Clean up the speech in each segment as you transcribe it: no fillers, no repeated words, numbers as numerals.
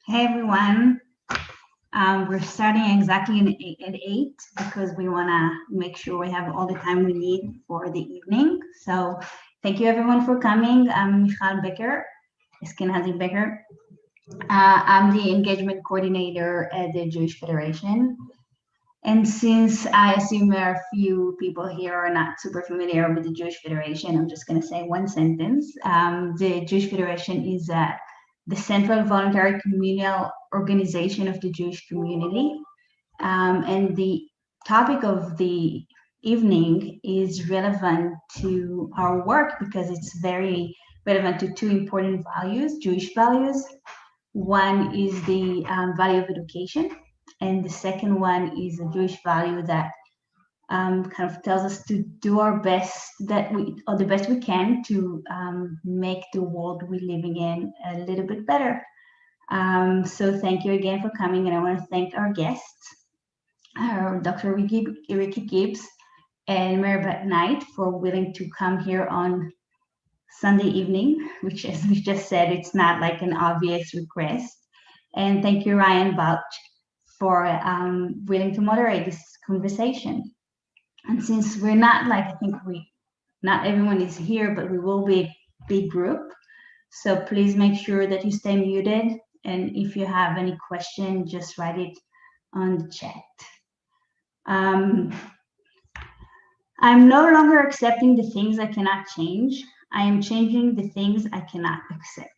Hey everyone. We're starting exactly at 8 because we want to make sure we have all the time we need for the evening. So thank you everyone for coming. I'm Michal Becker, Eskenazi Becker. I'm the engagement coordinator at the Jewish Federation. And since I assume there are a few people here are not super familiar with the Jewish Federation, I'm just going to say one sentence. The Jewish Federation is the central voluntary communal organization of the Jewish community. And the topic of the evening is relevant to our work because it's very relevant to two important values, Jewish values. One is the value of education, and the second one is a Jewish value that kind of tells us to do our best or the best we can to make the world we're living in a little bit better. So thank you again for coming, and I want to thank our guests, Dr. Ricky Gibbs and Mary Knight, for willing to come here on Sunday evening, which, as we just said, it's not like an obvious request. And thank you, Ryan Balch, for willing to moderate this conversation. And since we're not like, I think not everyone is here, but we will be a big group. So please make sure that you stay muted. And if you have any question, just write it on the chat. I'm no longer accepting the things I cannot change. I am changing the things I cannot accept.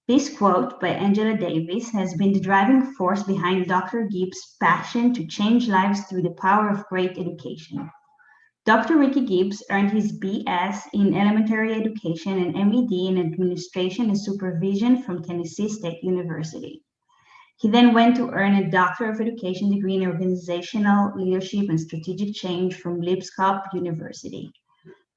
This quote by Angela Davis has been the driving force behind Dr. Gibbs' passion to change lives through the power of great education. Dr. Ricky Gibbs earned his BS in elementary education and MED in administration and supervision from Tennessee State University. He then went to earn a Doctor of Education degree in organizational leadership and strategic change from Lipscomb University.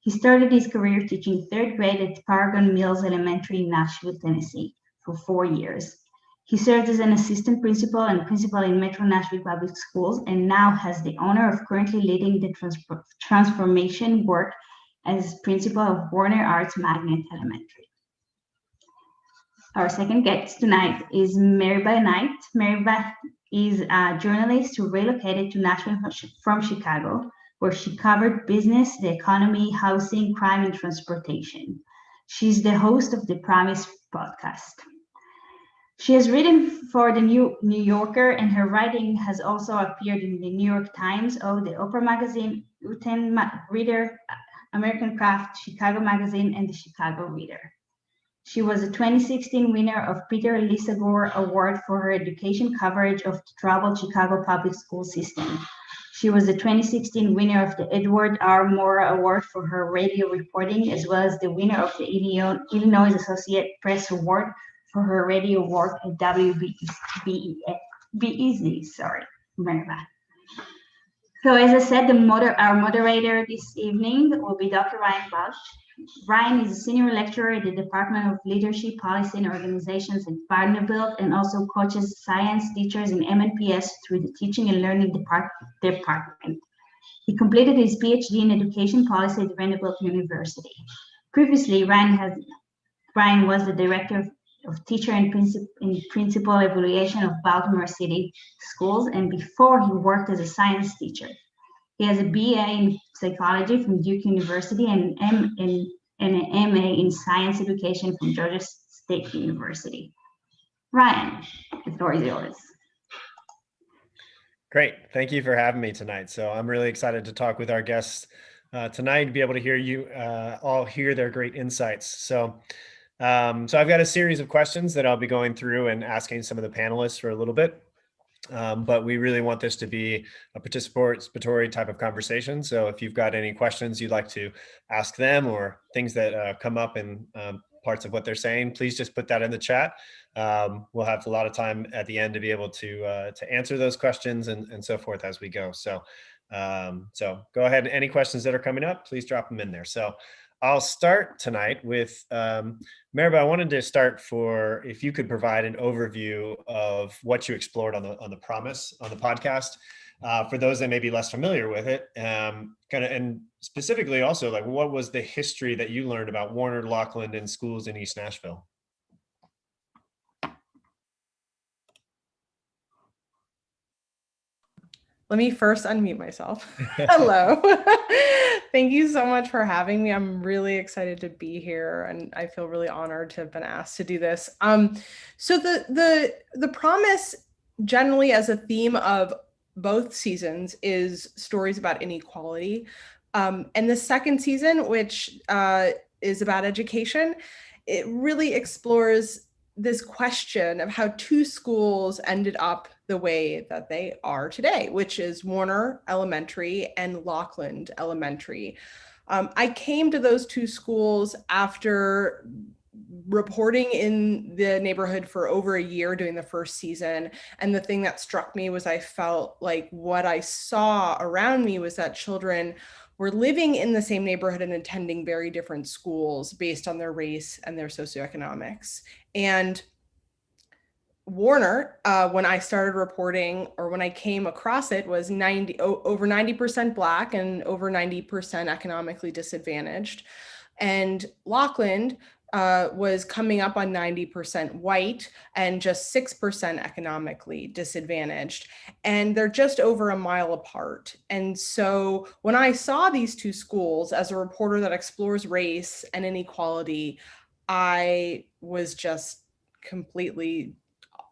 He started his career teaching third grade at Paragon Mills Elementary in Nashville, Tennessee, for 4 years. He served as an assistant principal and principal in Metro Nashville Public Schools and now has the honor of currently leading the transformation work as principal of Warner Arts Magnet Elementary. Our second guest tonight is Mary Knight. Mary is a journalist who relocated to Nashville from Chicago, where she covered business, the economy, housing, crime, and transportation. She's the host of the Promise podcast. She has written for the New Yorker, and her writing has also appeared in the New York Times, the Oprah Magazine, Uten Reader, American Craft, Chicago Magazine, and the Chicago Reader. She was a 2016 winner of Peter Lisagor Award for her education coverage of the troubled Chicago public school system. She was the 2016 winner of the Edward R. Mora Award for her radio reporting, as well as the winner of the Illinois Associated Press Award for her radio work at WBEZ. So as I said, our moderator this evening will be Dr. Ryan Balch. Ryan is a senior lecturer at the Department of Leadership, Policy, and Organizations at Vanderbilt, and also coaches science teachers in MNPS through the Teaching and Learning Department. He completed his PhD in Education Policy at Vanderbilt University. Previously, Ryan was the director of teacher and principal evaluation of Baltimore City schools, and before he worked as a science teacher. He has a BA in psychology from Duke University and an MA in science education from Georgia State University. Ryan, the floor is yours. Great. Thank you for having me tonight. So I'm really excited to talk with our guests tonight and be able to hear you all hear their great insights. So I've got a series of questions that I'll be going through and asking some of the panelists for a little bit. But we really want this to be a participatory type of conversation. So if you've got any questions you'd like to ask them or things that come up in parts of what they're saying, please just put that in the chat. We'll have a lot of time at the end to be able to answer those questions and so forth as we go. So go ahead. Any questions that are coming up, please drop them in there. So I'll start tonight with Maribel. I wanted to start if you could provide an overview of what you explored on the Promise on the podcast for those that may be less familiar with it, and specifically also like what was the history that you learned about Warner, Laughlin, and schools in East Nashville? Let me first unmute myself. Hello. Thank you so much for having me. I'm really excited to be here, and I feel really honored to have been asked to do this. So the promise generally as a theme of both seasons is stories about inequality. And the second season, which is about education, it really explores this question of how two schools ended up the way that they are today, which is Warner Elementary and Lockland Elementary. I came to those two schools after reporting in the neighborhood for over a year during the first season. And the thing that struck me was I felt like what I saw around me was that children were living in the same neighborhood and attending very different schools based on their race and their socioeconomics. And Warner, when I started reporting or when I came across it, was over 90% Black and over 90% economically disadvantaged. And Lockland was coming up on 90% white and just 6% economically disadvantaged. And they're just over a mile apart. And so when I saw these two schools as a reporter that explores race and inequality, I was just completely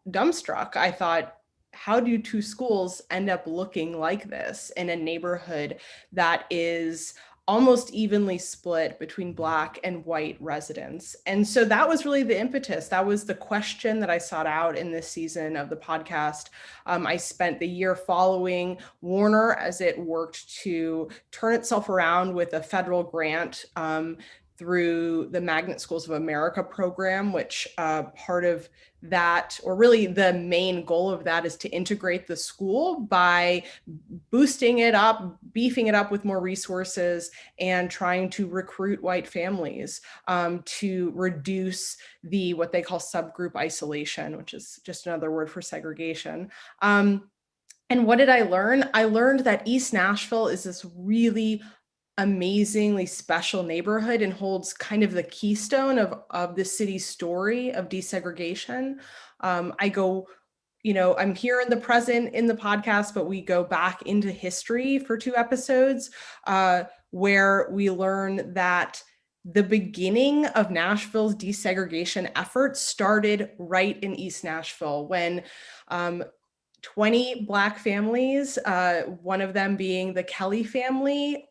dumbstruck. I thought, how do two schools end up looking like this in a neighborhood that is almost evenly split between Black and white residents? And so that was really the impetus. That was the question that I sought out in this season of the podcast. I spent the year following Warner as it worked to turn itself around with a federal grant through the Magnet Schools of America program, which part of that, or really the main goal of that, is to integrate the school by boosting it up, beefing it up with more resources, and trying to recruit white families to reduce the what they call subgroup isolation, which is just another word for segregation. And what did I learn? I learned that East Nashville is this really amazingly special neighborhood and holds kind of the keystone of the city's story of desegregation. I'm here in the present in the podcast, but we go back into history for 2 episodes where we learn that the beginning of Nashville's desegregation efforts started right in East Nashville when 20 Black families, one of them being the Kelly family,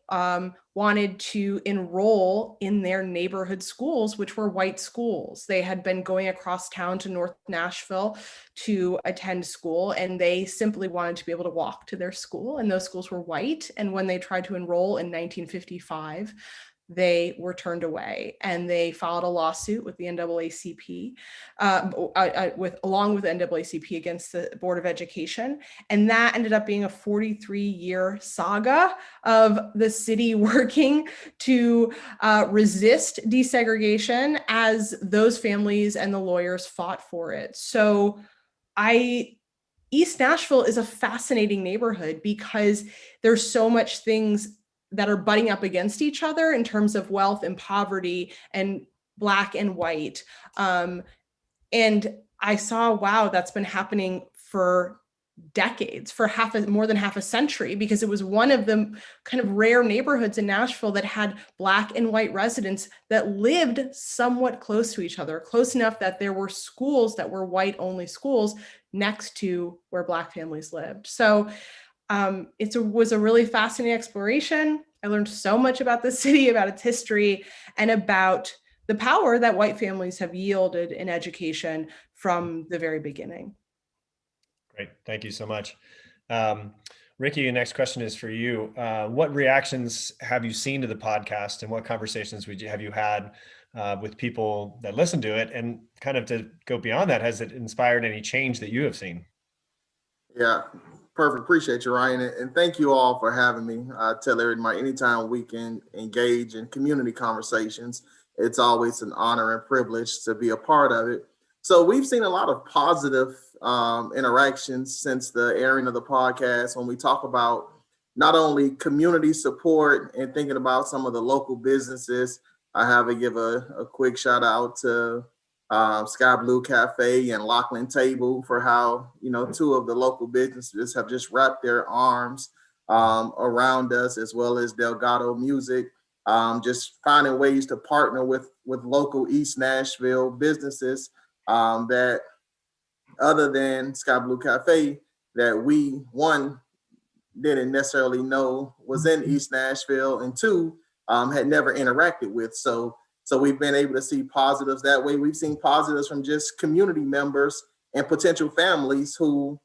wanted to enroll in their neighborhood schools, which were white schools. They had been going across town to North Nashville to attend school, and they simply wanted to be able to walk to their school, and those schools were white. And when they tried to enroll in 1955, they were turned away, and they filed a lawsuit with the NAACP, along with NAACP against the Board of Education. And that ended up being a 43-year saga of the city working to resist desegregation as those families and the lawyers fought for it. So East Nashville is a fascinating neighborhood because there's so much things that are butting up against each other in terms of wealth and poverty and Black and white. And I saw, wow, that's been happening for decades, for more than half a century, because it was one of the kind of rare neighborhoods in Nashville that had Black and white residents that lived somewhat close to each other, close enough that there were schools that were white only schools next to where Black families lived. So it was a really fascinating exploration. I learned so much about the city, about its history, and about the power that white families have yielded in education from the very beginning. Great. Thank you so much. Ricky, the next question is for you. What reactions have you seen to the podcast, and what conversations have you had with people that listen to it? And kind of to go beyond that, has it inspired any change that you have seen? Yeah, perfect. Appreciate you, Ryan. And thank you all for having me. I tell everybody, anytime we can engage in community conversations, it's always an honor and privilege to be a part of it. So we've seen a lot of positive interactions since the airing of the podcast when we talk about not only community support and thinking about some of the local businesses. I have to give a quick shout out to Sky Blue Cafe and Lachlan Table, for how, two of the local businesses have just wrapped their arms around us, as well as Delgado Music, just finding ways to partner with local East Nashville businesses that, other than Sky Blue Cafe, that we, one, didn't necessarily know was in East Nashville, and two, had never interacted with. So we've been able to see positives that way. We've seen positives from just community members and potential families who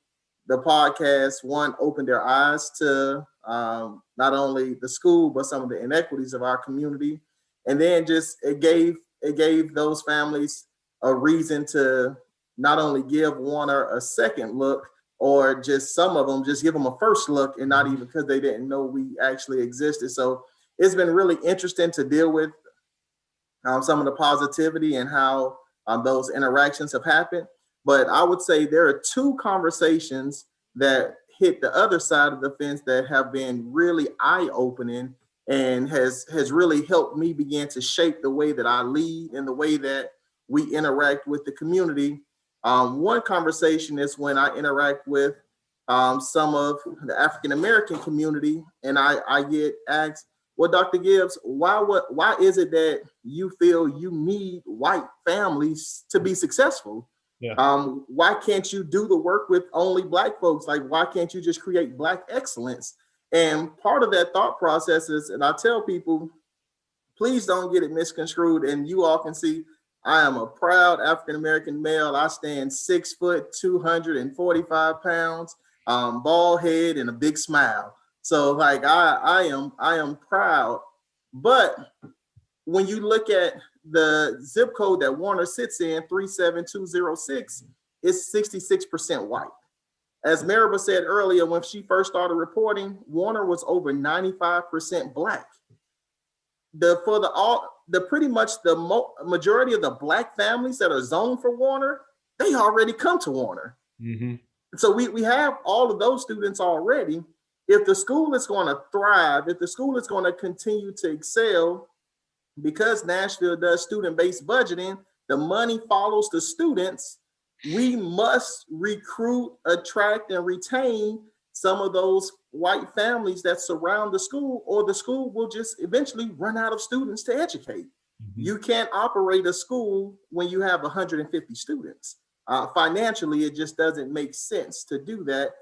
the podcast, one, opened their eyes to not only the school, but some of the inequities of our community. And then just it gave those families a reason to not only give Warner a second look, or just some of them just give them a first look, and not even because they didn't know we actually existed. So it's been really interesting to deal with some of the positivity and how those interactions have happened. But I would say there are two conversations that hit the other side of the fence that have been really eye-opening, and has really helped me begin to shape the way that I lead and the way that we interact with the community. One conversation is when I interact with some of the African-American community, and I get asked, well, Dr. Gibbs, why is it that you feel you need white families to be successful? Yeah. Why can't you do the work with only Black folks? Like, why can't you just create Black excellence? And part of that thought process is, and I tell people, please don't get it misconstrued. And you all can see, I am a proud African-American male. I stand 6 foot, 245 pounds, bald head, and a big smile. So like I am proud. But when you look at the zip code that Warner sits in, 37206, it's 66% white. As Maribel said earlier, when she first started reporting, Warner was over 95% Black. Pretty much the majority of the Black families that are zoned for Warner, they already come to Warner. Mm-hmm. So we have all of those students already. If the school is going to thrive, if the school is going to continue to excel, because Nashville does student-based budgeting, the money follows the students. We must recruit, attract, and retain some of those white families that surround the school, or the school will just eventually run out of students to educate. Mm-hmm. You can't operate a school when you have 150 students. Financially, it just doesn't make sense to do that.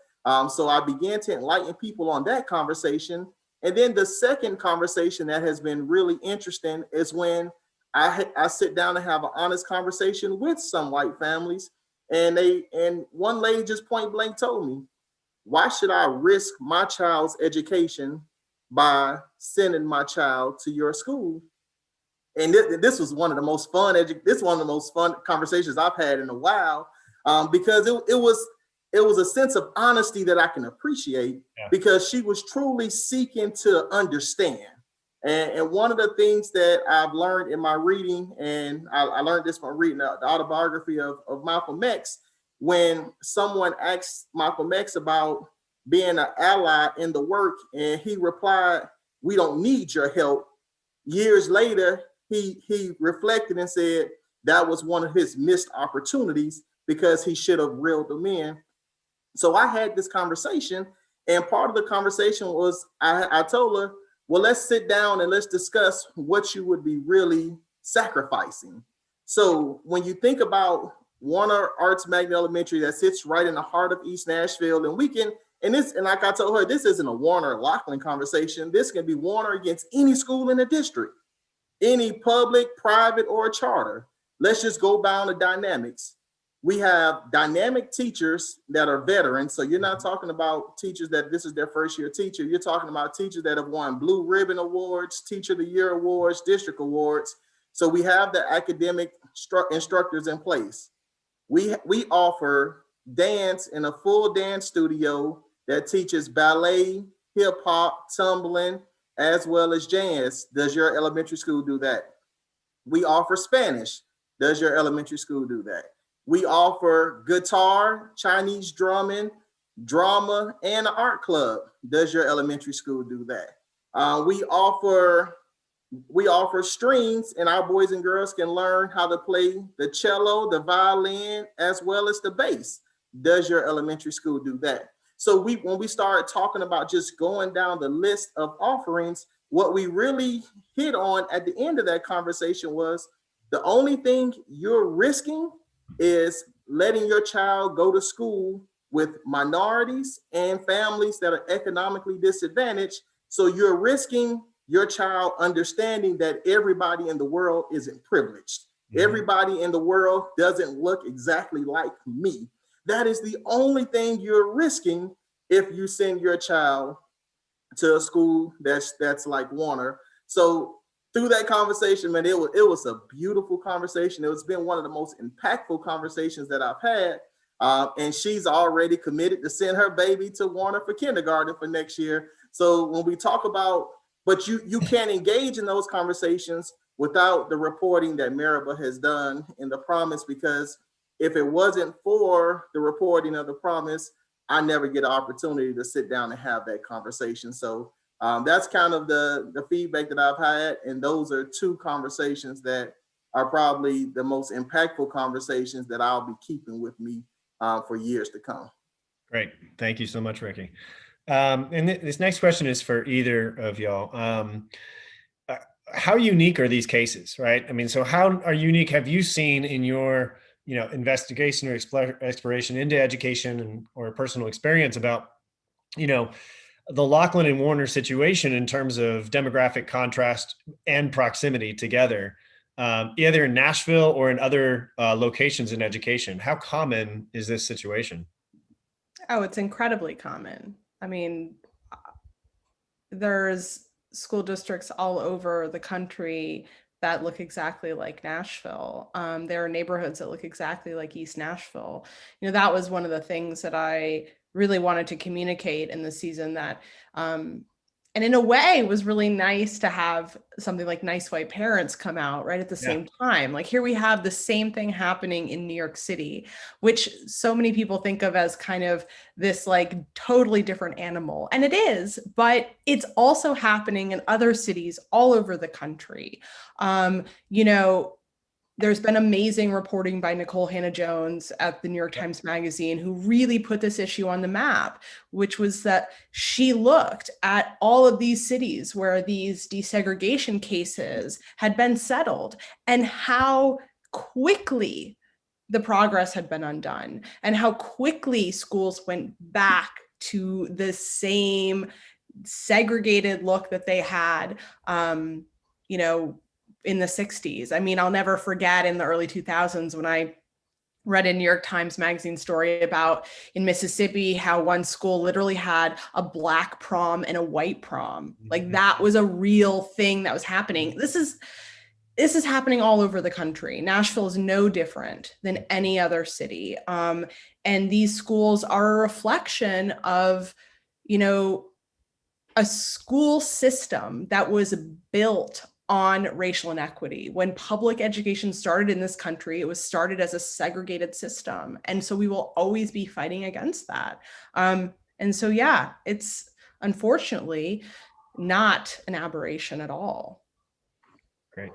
So I began to enlighten people on that conversation. And then the second conversation that has been really interesting is when I sit down and have an honest conversation with some white families, and one lady just point blank told me, why should I risk my child's education by sending my child to your school? And this was one of the most fun conversations I've had in a while, because it was a sense of honesty that I can appreciate, because she was truly seeking to understand. And one of the things that I've learned in my reading, and I learned this from reading the autobiography of Malcolm X, when someone asked Malcolm X about being an ally in the work, and he replied, "We don't need your help." Years later, he reflected and said that was one of his missed opportunities, because he should have reeled them in. So I had this conversation, and part of the conversation was I told her, well, let's sit down and let's discuss what you would be really sacrificing. So when you think about Warner Arts Magnet Elementary that sits right in the heart of East Nashville, and like I told her, this isn't a Warner Lachlan conversation. This can be Warner against any school in the district, any public, private, or charter. Let's just go down the dynamics. We have dynamic teachers that are veterans. So you're not talking about teachers that this is their first year teacher. You're talking about teachers that have won Blue Ribbon Awards, Teacher of the Year Awards, District Awards. So we have the academic instructors in place. We offer dance in a full dance studio that teaches ballet, hip hop, tumbling, as well as jazz. Does your elementary school do that? We offer Spanish. Does your elementary school do that? We offer guitar, Chinese drumming, drama, and an art club. Does your elementary school do that? We offer We offer strings, and our boys and girls can learn how to play the cello, the violin, as well as the bass. Does your elementary school do that? So when we started talking about just going down the list of offerings, what we really hit on at the end of that conversation was the only thing you're risking is letting your child go to school with minorities and families that are economically disadvantaged. So you're risking your child understanding that everybody in the world isn't privileged. Everybody in the world doesn't look exactly like me. That is the only thing you're risking if you send your child to a school that's like Warner. So through that conversation, man, it was a beautiful conversation. It's been one of the most impactful conversations that I've had. And she's already committed to send her baby to Warner for kindergarten for next year. So when we talk about, but you can't engage in those conversations without the reporting that Maribel has done in the promise, because if it wasn't for the reporting of the promise, I never get an opportunity to sit down and have that conversation. So that's kind of the feedback that I've had. And those are two conversations that are probably the most impactful conversations that I'll be keeping with me for years to come. Great. Thank you so much, Ricky. And this next question is for either of y'all. How unique are these cases, right? I mean, so how are unique have you seen in your investigation or exploration into education or personal experience about, the Laughlin and Warner situation in terms of demographic contrast and proximity together, either in Nashville or in other locations in education? How common is this situation? Oh, it's incredibly common. I mean, there's school districts all over the country that look exactly like Nashville. There are neighborhoods that look exactly like East Nashville. That was one of the things that I really wanted to communicate in the season, that and in a way it was really nice to have something like Nice White Parents come out right at the same time. Like, here we have the same thing happening in New York City, which so many people think of as kind of this like totally different animal. And it is, but it's also happening in other cities all over the country. There's been amazing reporting by Nicole Hannah-Jones at the New York Times Magazine, who really put this issue on the map, which was that she looked at all of these cities where these desegregation cases had been settled and how quickly the progress had been undone and how quickly schools went back to the same segregated look that they had, in the 60s. I mean, I'll never forget in the early 2000s when I read a New York Times Magazine story about in Mississippi how one school literally had a black prom and a white prom. Like, that was a real thing that was happening. This is happening all over the country. Nashville is no different than any other city. And these schools are a reflection of, a school system that was built on racial inequity. When public education started in this country, it was started as a segregated system. And so we will always be fighting against that. And so, it's unfortunately not an aberration at all. Great.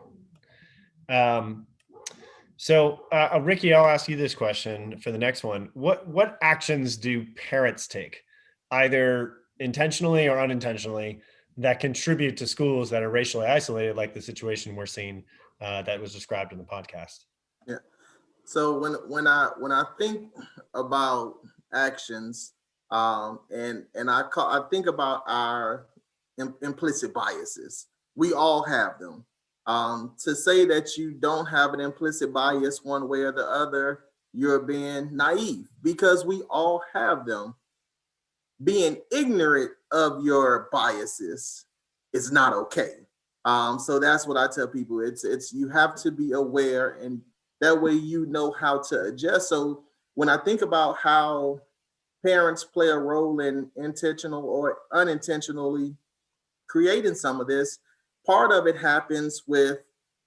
So Ricky, I'll ask you this question for the next one. What actions do parents take, either intentionally or unintentionally, that contribute to schools that are racially isolated, like the situation we're seeing that was described in the podcast? Yeah. So when I think about actions, and I think about our implicit biases. We all have them. To say that you don't have an implicit bias one way or the other, you're being naive, because we all have them. Being ignorant of your biases is not okay. So that's what I tell people. It's you have to be aware, and that way you know how to adjust. So when I think about how parents play a role in intentional or unintentionally creating some of this, part of it happens with,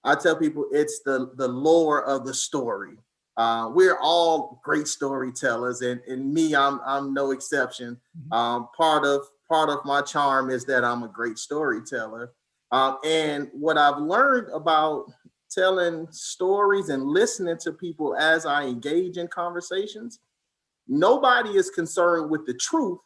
I tell people, it's the lore of the story. We're all great storytellers, and me, I'm no exception. Part of my charm is that I'm a great storyteller. And what I've learned about telling stories and listening to people as I engage in conversations, nobody is concerned with the truth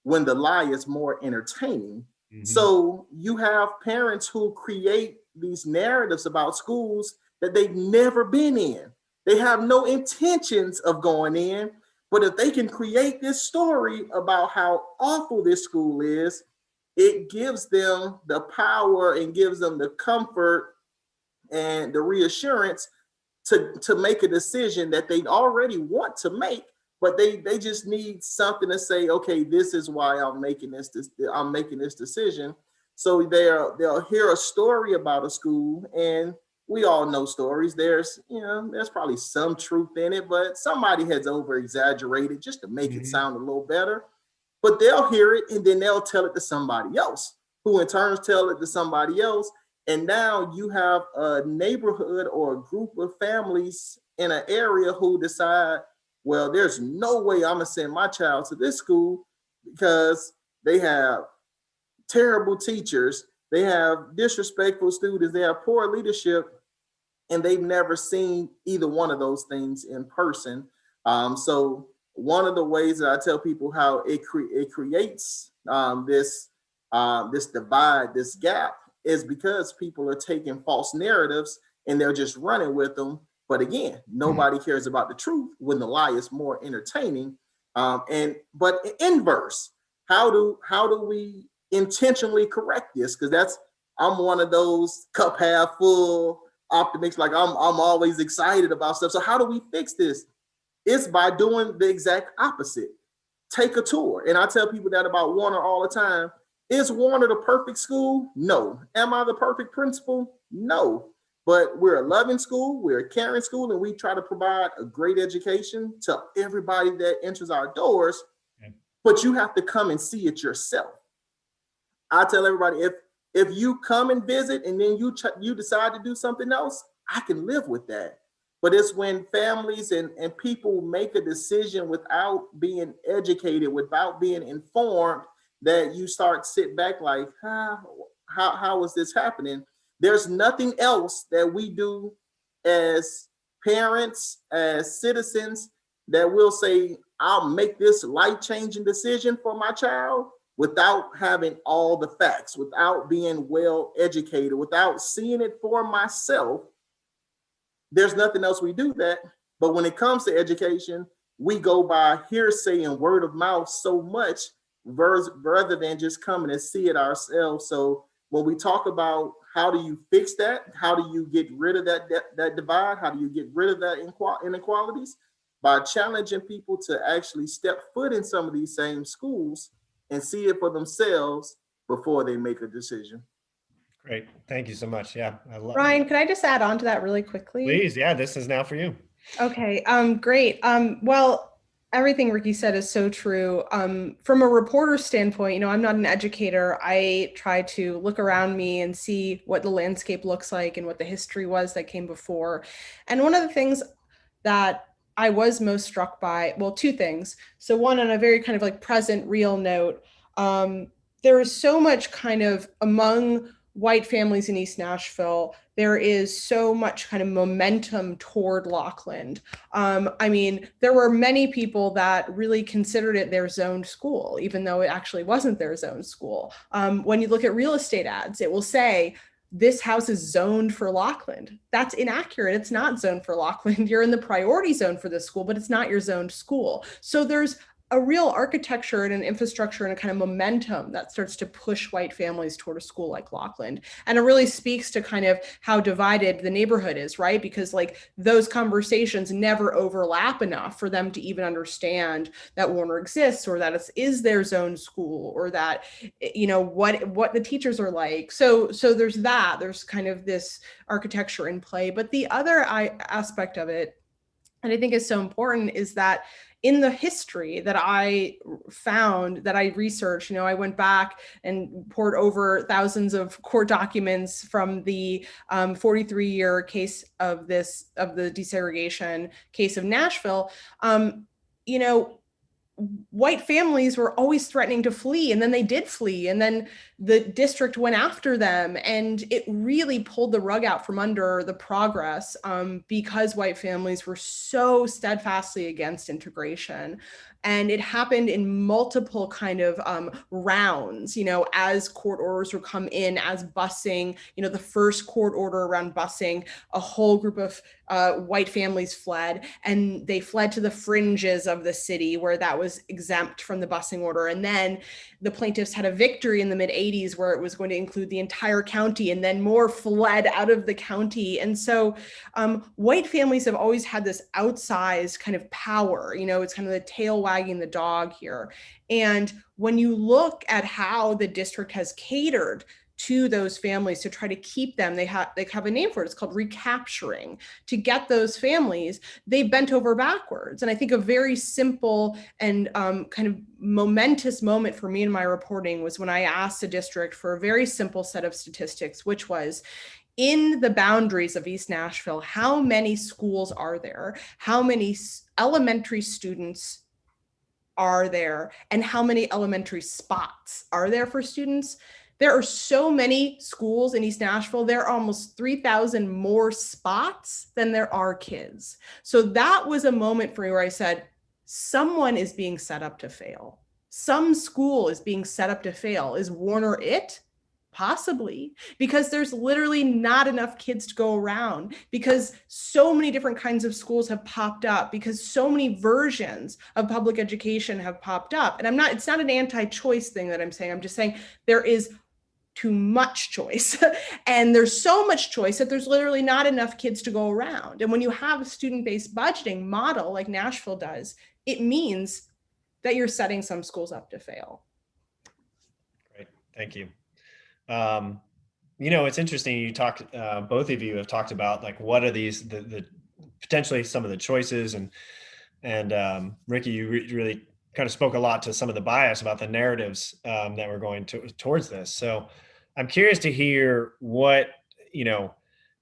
when the lie is more entertaining. Mm-hmm. So you have parents who create these narratives about schools that they've never been in. They have no intentions of going in, but if they can create this story about how awful this school is, it gives them the power and gives them the comfort and the reassurance to make a decision that they already want to make, but they just need something to say, okay, this is why I'm making this decision. So they'll hear a story about a school, and we all know stories. There's probably some truth in it, but somebody has over exaggerated just to make it sound a little better. But they'll hear it and then they'll tell it to somebody else, who in turn tell it to somebody else. And now you have a neighborhood or a group of families in an area who decide, well, there's no way I'm gonna send my child to this school because they have terrible teachers, they have disrespectful students, they have poor leadership, and they've never seen either one of those things in person. So one of the ways that I tell people how it creates this divide, this gap, is because people are taking false narratives and they're just running with them. But again, nobody cares about the truth when the lie is more entertaining. But inverse, how do we intentionally correct this? Because I'm one of those cup half full optimists. Like I'm always excited about stuff. So how do we fix this? It's by doing the exact opposite. Take a tour. And I tell people that about Warner all the time. Is Warner the perfect school? No. Am I the perfect principal? No. But we're a loving school, we're a caring school, and we try to provide a great education to everybody that enters our doors. Okay. But you have to come and see it yourself. I tell everybody, if you come and visit and then you decide to do something else, I can live with that. But it's when families and people make a decision without being educated, without being informed, that you start sit back like, how is this happening? There's nothing else that we do as parents, as citizens, that will say, I'll make this life-changing decision for my child without having all the facts, without being well educated, without seeing it for myself. There's nothing else we do that. But when it comes to education, we go by hearsay and word of mouth so much rather than just coming and see it ourselves. So when we talk about how do you fix that, how do you get rid of that divide, how do you get rid of that inequalities? By challenging people to actually step foot in some of these same schools and see it for themselves before they make a decision. Great. Thank you so much. Yeah. I love Ryan, could I just add on to that really quickly? Please. Yeah, this is now for you. Okay. Great. Well, everything Ricky said is so true. From a reporter standpoint, I'm not an educator. I try to look around me and see what the landscape looks like and what the history was that came before. And one of the things that I was most struck by, well, two things. So one, on a very kind of like present, real note, there is so much kind of among white families in East Nashville, there is so much kind of momentum toward Lockland. I mean, there were many people that really considered it their zoned school, even though it actually wasn't their zoned school. When you look at real estate ads, it will say, this house is zoned for Lockland. That's inaccurate. It's not zoned for Lockland. You're in the priority zone for this school, but it's not your zoned school. So there's a real architecture and an infrastructure and a kind of momentum that starts to push white families toward a school like Lockland. And it really speaks to kind of how divided the neighborhood is, right? Because like those conversations never overlap enough for them to even understand that Warner exists, or that it is their zone school, or that, what the teachers are like. So there's that, there's kind of this architecture in play. But the other aspect of it, and I think is so important, is that in the history that I found, that I researched, I went back and poured over thousands of court documents from the 43-year case of the desegregation case of Nashville. white families were always threatening to flee, and then they did flee, and then the district went after them, and it really pulled the rug out from under the progress, because white families were so steadfastly against integration. And it happened in multiple kind of rounds, as court orders would come in, as busing, the first court order around busing, a whole group of white families fled, and they fled to the fringes of the city where that was exempt from the busing order. And then the plaintiffs had a victory in the mid 80s where it was going to include the entire county, and then more fled out of the county. And so white families have always had this outsized kind of power, it's kind of the tail wagging the dog here. And when you look at how the district has catered to those families to try to keep them, they have a name for it. It's called recapturing. To get those families, they bent over backwards. And I think a very simple and kind of momentous moment for me in my reporting was when I asked the district for a very simple set of statistics, which was, in the boundaries of East Nashville, how many schools are there? How many elementary students are there? And how many elementary spots are there for students? There are so many schools in East Nashville. There are almost 3,000 more spots than there are kids. So that was a moment for me where I said, someone is being set up to fail. Some school is being set up to fail. Is Warner it? Possibly, because there's literally not enough kids to go around, because so many different kinds of schools have popped up, because so many versions of public education have popped up. And it's not an anti-choice thing that I'm saying. I'm just saying there is too much choice. And there's so much choice that there's literally not enough kids to go around. And when you have a student-based budgeting model like Nashville does, it means that you're setting some schools up to fail. Great, thank you. It's interesting. You talked, both of you have talked about like, what are these, the potentially some of the choices, and Ricky, you really kind of spoke a lot to some of the bias about the narratives that we're going towards this. So I'm curious to hear what,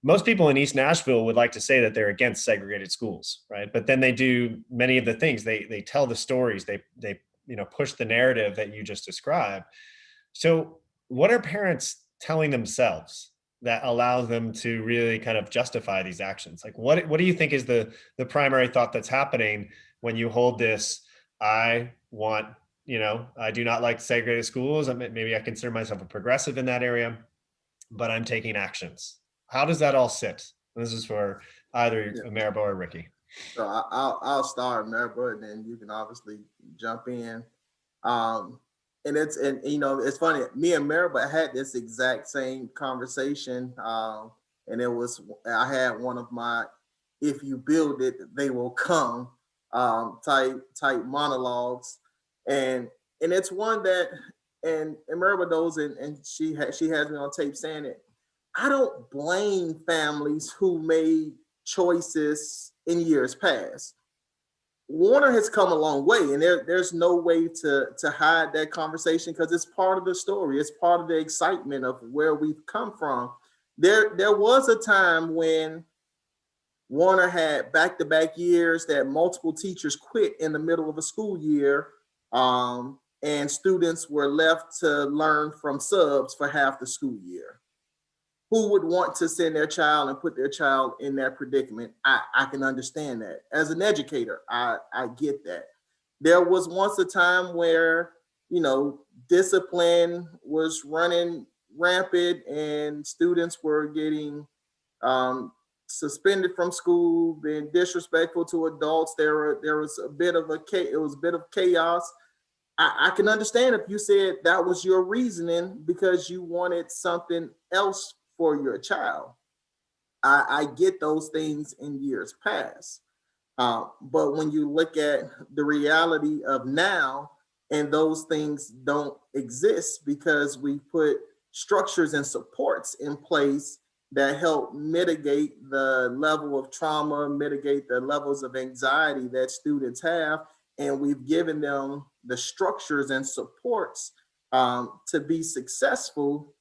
most people in East Nashville would like to say that they're against segregated schools, right? But then they do many of the things. They tell the stories. They push the narrative that you just described. So what are parents telling themselves that allows them to really kind of justify these actions? Like, what do you think is the primary thought that's happening when you hold this, I do not like segregated schools, maybe I consider myself a progressive in that area, but I'm taking actions. How does that all sit? This is for either Maribel or Ricky. So I'll start, Maribel, and then you can obviously jump in. And it's funny. Me and Maribel had this exact same conversation, and I had one of my "if you build it, they will come" type monologues, and it's one that and Maribel knows, and she has me on tape saying it. I don't blame families who made choices in years past. Warner has come a long way, and there's no way to hide that conversation, because it's part of the story. It's part of the excitement of where we've come from. There was a time when Warner had back-to-back years that multiple teachers quit in the middle of a school year, and students were left to learn from subs for half the school year. Who would want to send their child and put their child in that predicament? I can understand that. As an educator, I get that. There was once a time where, discipline was running rampant and students were getting suspended from school, being disrespectful to adults. There was a bit of chaos. I can understand if you said that was your reasoning because you wanted something else for your child. I get those things in years past. But when you look at the reality of now, and those things don't exist because we put structures and supports in place that help mitigate the level of trauma, mitigate the levels of anxiety that students have. And we've given them the structures and supports to be successful.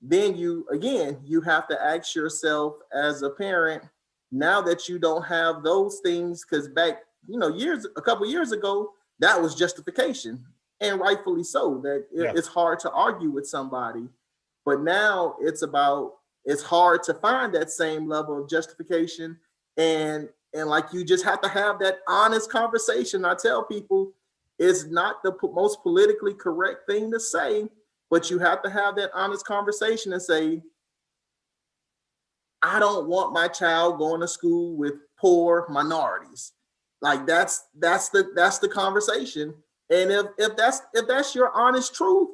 Then you have to ask yourself as a parent, now that you don't have those things, because back, a couple years ago, that was justification, and rightfully so. That it's hard to argue with somebody, but now it's hard to find that same level of justification, and like you just have to have that honest conversation. I tell people it's not the most politically correct thing to say, but you have to have that honest conversation and say, I don't want my child going to school with poor minorities. Like that's the conversation. And if that's your honest truth,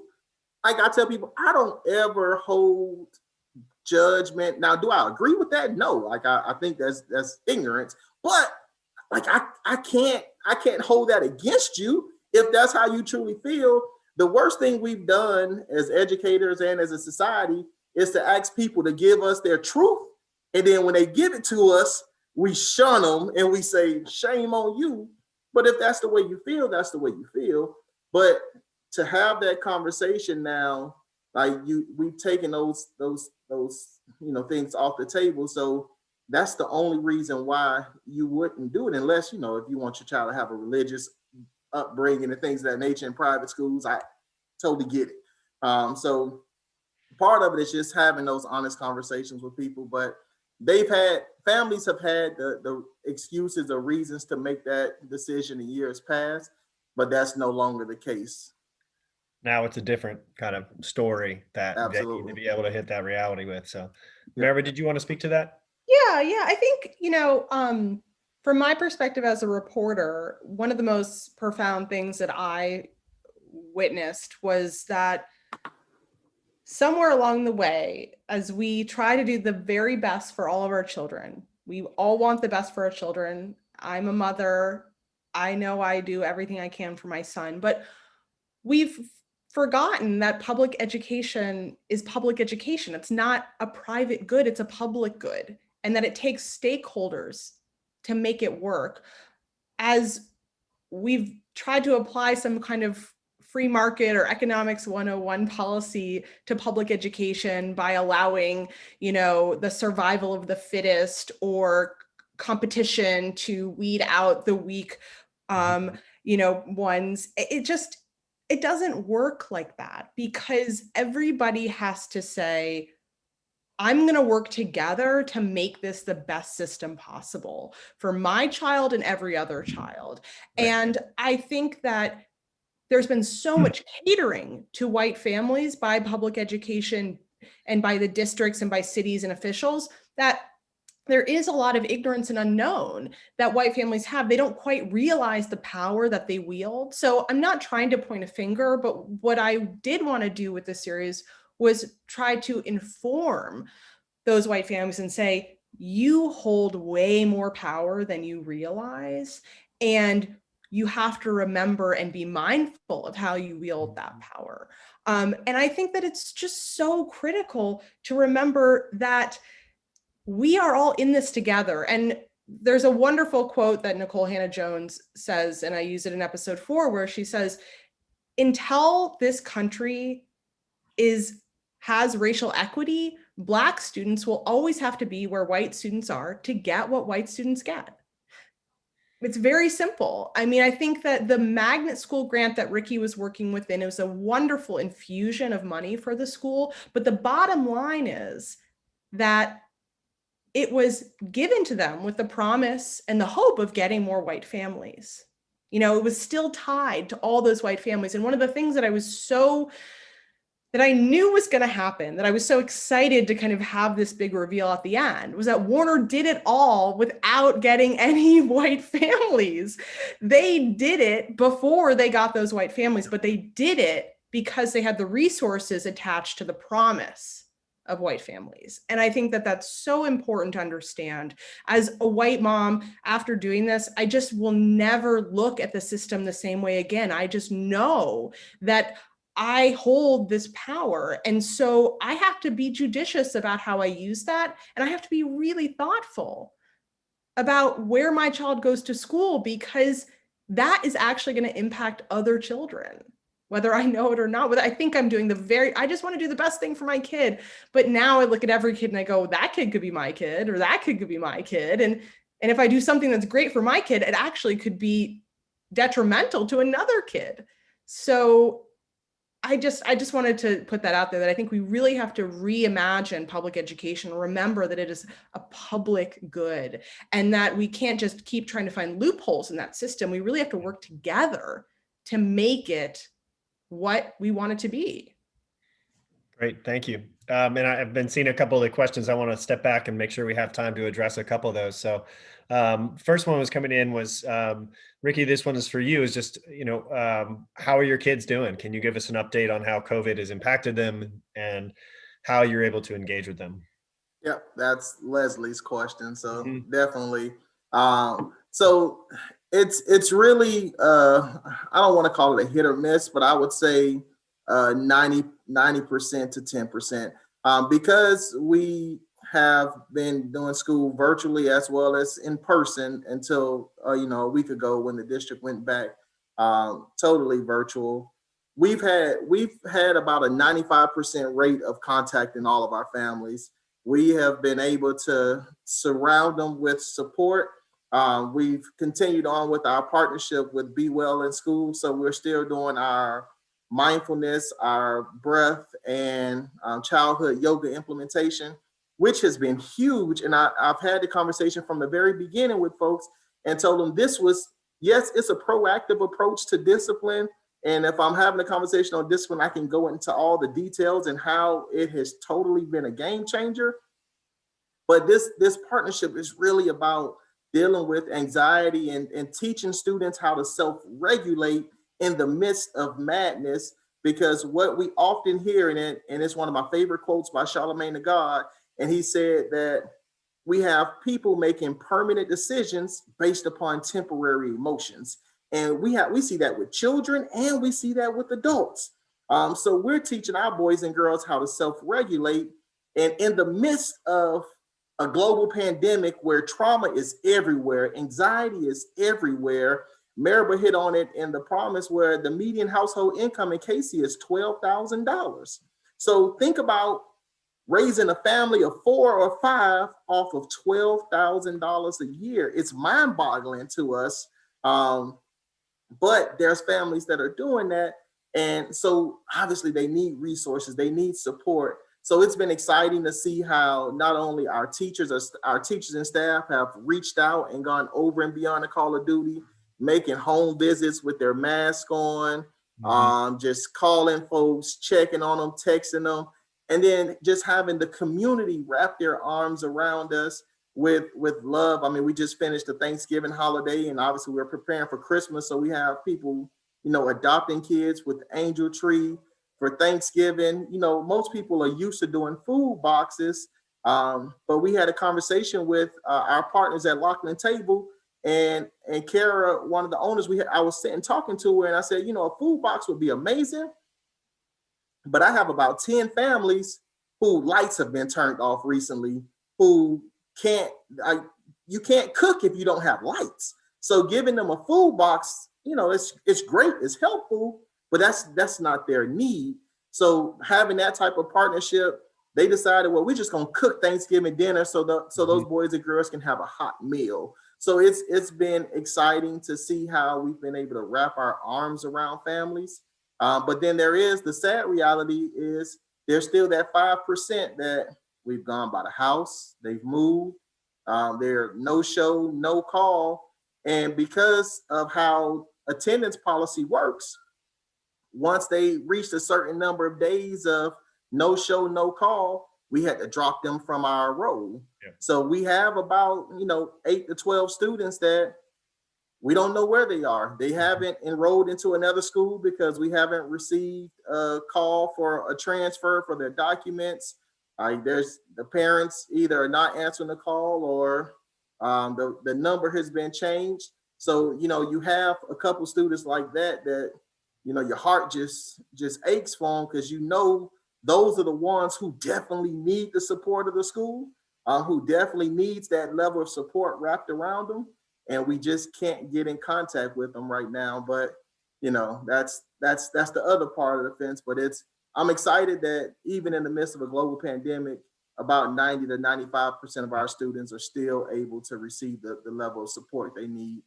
like I tell people, I don't ever hold judgment. Now, do I agree with that? No. Like I think that's ignorance. But like I can't hold that against you if that's how you truly feel. The worst thing we've done as educators and as a society is to ask people to give us their truth. And then when they give it to us, we shun them and we say, shame on you. But if that's the way you feel, that's the way you feel. But to have that conversation now, like we've taken those things off the table. So that's the only reason why you wouldn't do it, unless, if you want your child to have a religious upbringing and things of that nature in private schools. I totally get it. So part of it is just having those honest conversations with people. But families have had the excuses or reasons to make that decision in years past, but that's no longer the case. Now it's a different kind of story that they need to be able to hit that reality with. So, Merva, did you want to speak to that? Yeah. I think, from my perspective as a reporter, one of the most profound things that I witnessed was that somewhere along the way, as we try to do the very best for all of our children, we all want the best for our children. I'm a mother. I know I do everything I can for my son, but we've forgotten that public education is public education. It's not a private good, it's a public good, and that it takes stakeholders to make it work. As we've tried to apply some kind of free market or economics 101 policy to public education by allowing, the survival of the fittest or competition to weed out the weak, ones, it doesn't work like that, because everybody has to say, I'm going to work together to make this the best system possible for my child and every other child. Right. And I think that there's been so much catering to white families by public education and by the districts and by cities and officials that there is a lot of ignorance and unknown that white families have. They don't quite realize the power that they wield. So I'm not trying to point a finger, but what I did want to do with this series was try to inform those white families and say, you hold way more power than you realize. And you have to remember and be mindful of how you wield that power. And I think that it's just so critical to remember that we are all in this together. And there's a wonderful quote that Nicole Hannah-Jones says, and I use it in episode 4, where she says, until this country has racial equity, Black students will always have to be where white students are to get what white students get. It's very simple. I mean, I think that the magnet school grant that Ricky was working within, it was a wonderful infusion of money for the school. But the bottom line is that it was given to them with the promise and the hope of getting more white families. It was still tied to all those white families. And one of the things that I knew was going to happen, that I was so excited to kind of have this big reveal at the end, was that Warner did it all without getting any white families. They did it before they got those white families, but they did it because they had the resources attached to the promise of white families. And I think that that's so important to understand. As a white mom, after doing this, I just will never look at the system the same way again. I just know that I hold this power. And so I have to be judicious about how I use that. And I have to be really thoughtful about where my child goes to school, because that is actually going to impact other children, whether I know it or not. Whether I think I'm doing I just want to do the best thing for my kid. But now I look at every kid and I go, that kid could be my kid, or that kid could be my kid. And if I do something that's great for my kid, it actually could be detrimental to another kid. So I just wanted to put that out there, that I think we really have to reimagine public education, remember that it is a public good, and that we can't just keep trying to find loopholes in that system. We really have to work together to make it what we want it to be. Great, thank you. And I've been seeing a couple of the questions. I want to step back and make sure we have time to address a couple of those. So first one was coming in was, Ricky, this one is for you, is just, how are your kids doing? Can you give us an update on how COVID has impacted them and how you're able to engage with them? Yep, that's Leslie's question. So definitely. So it's really, I don't want to call it a hit or miss, but I would say 90% to 10%, because we have been doing school virtually as well as in person until a week ago when the district went back totally virtual. We've had about a 95% rate of contact in all of our families. We have been able to surround them with support. We've continued on with our partnership with Be Well in School, so we're still doing our mindfulness, our breath, and childhood yoga implementation, which has been huge. And I've had the conversation from the very beginning with folks and told them yes, it's a proactive approach to discipline. And if I'm having a conversation on discipline, I can go into all the details and how it has totally been a game changer. But this partnership is really about dealing with anxiety and teaching students how to self-regulate in the midst of madness, because what we often hear, and it's one of my favorite quotes by Charlemagne the God, and he said that we have people making permanent decisions based upon temporary emotions. And we see that with children and we see that with adults. So we're teaching our boys and girls how to self-regulate. And in the midst of a global pandemic where trauma is everywhere, anxiety is everywhere, Maribel hit on it in the promise, where the median household income in Casey is $12,000. So think about raising a family of 4 or 5 off of $12,000 a year. It's mind-boggling to us, but there's families that are doing that, and so obviously they need resources, they need support. So it's been exciting to see how not only our teachers and staff have reached out and gone over and beyond the call of duty, making home visits with their mask on, just calling folks, checking on them, texting them, and then just having the community wrap their arms around us with love. I mean, we just finished the Thanksgiving holiday, and obviously we're preparing for Christmas. So we have people, adopting kids with the angel tree for Thanksgiving. Most people are used to doing food boxes, but we had a conversation with our partners at Lockland Table. And Kara, one of the owners, I was sitting talking to her, and I said, a food box would be amazing, but I have about 10 families who lights have been turned off recently, who you can't cook if you don't have lights. So giving them a food box, it's great, it's helpful, but that's not their need. So having that type of partnership, they decided, well, we're just gonna cook Thanksgiving dinner so those boys and girls can have a hot meal. So it's been exciting to see how we've been able to wrap our arms around families. But then there is the sad reality is there's still that 5% that we've gone by the house, they've moved, they're no show, no call. And because of how attendance policy works, once they reached a certain number of days of no show, no call, we had to drop them from our roll. Yeah. So we have about 8 to 12 students that we don't know where they are. They haven't enrolled into another school because we haven't received a call for a transfer for their documents. There's the parents either are not answering the call or the number has been changed. So you have a couple students like that your heart just aches for them, because those are the ones who definitely need the support of the school, who definitely needs that level of support wrapped around them, and we just can't get in contact with them right now. But that's the other part of the fence. But I'm excited that even in the midst of a global pandemic, about 90 to 95% of our students are still able to receive the level of support they need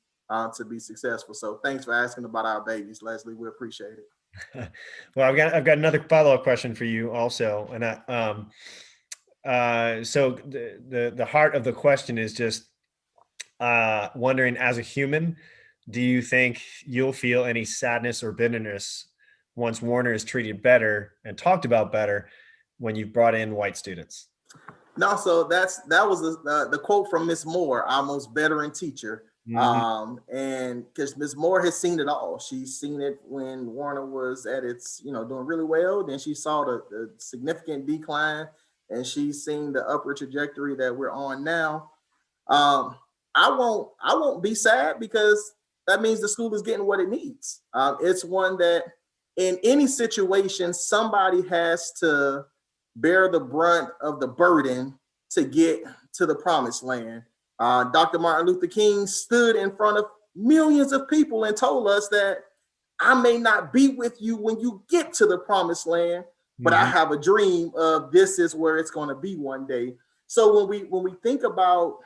to be successful. So thanks for asking about our babies, Leslie. We appreciate it. Well, I've got another follow-up question for you also. And so the heart of the question is just wondering, as a human, do you think you'll feel any sadness or bitterness once Warner is treated better and talked about better when you've brought in white students? No, so that was the quote from Miss Moore, our most veteran teacher. Mm-hmm. And because Miss Moore has seen it all. She's seen it when Warner was at its, doing really well. Then she saw the significant decline, and she's seen the upward trajectory that we're on now. I won't be sad, because that means the school is getting what it needs. It's one that in any situation, somebody has to bear the brunt of the burden to get to the promised land. Dr. Martin Luther King stood in front of millions of people and told us that I may not be with you when you get to the promised land, but I have a dream of this is where it's going to be one day. So when we think about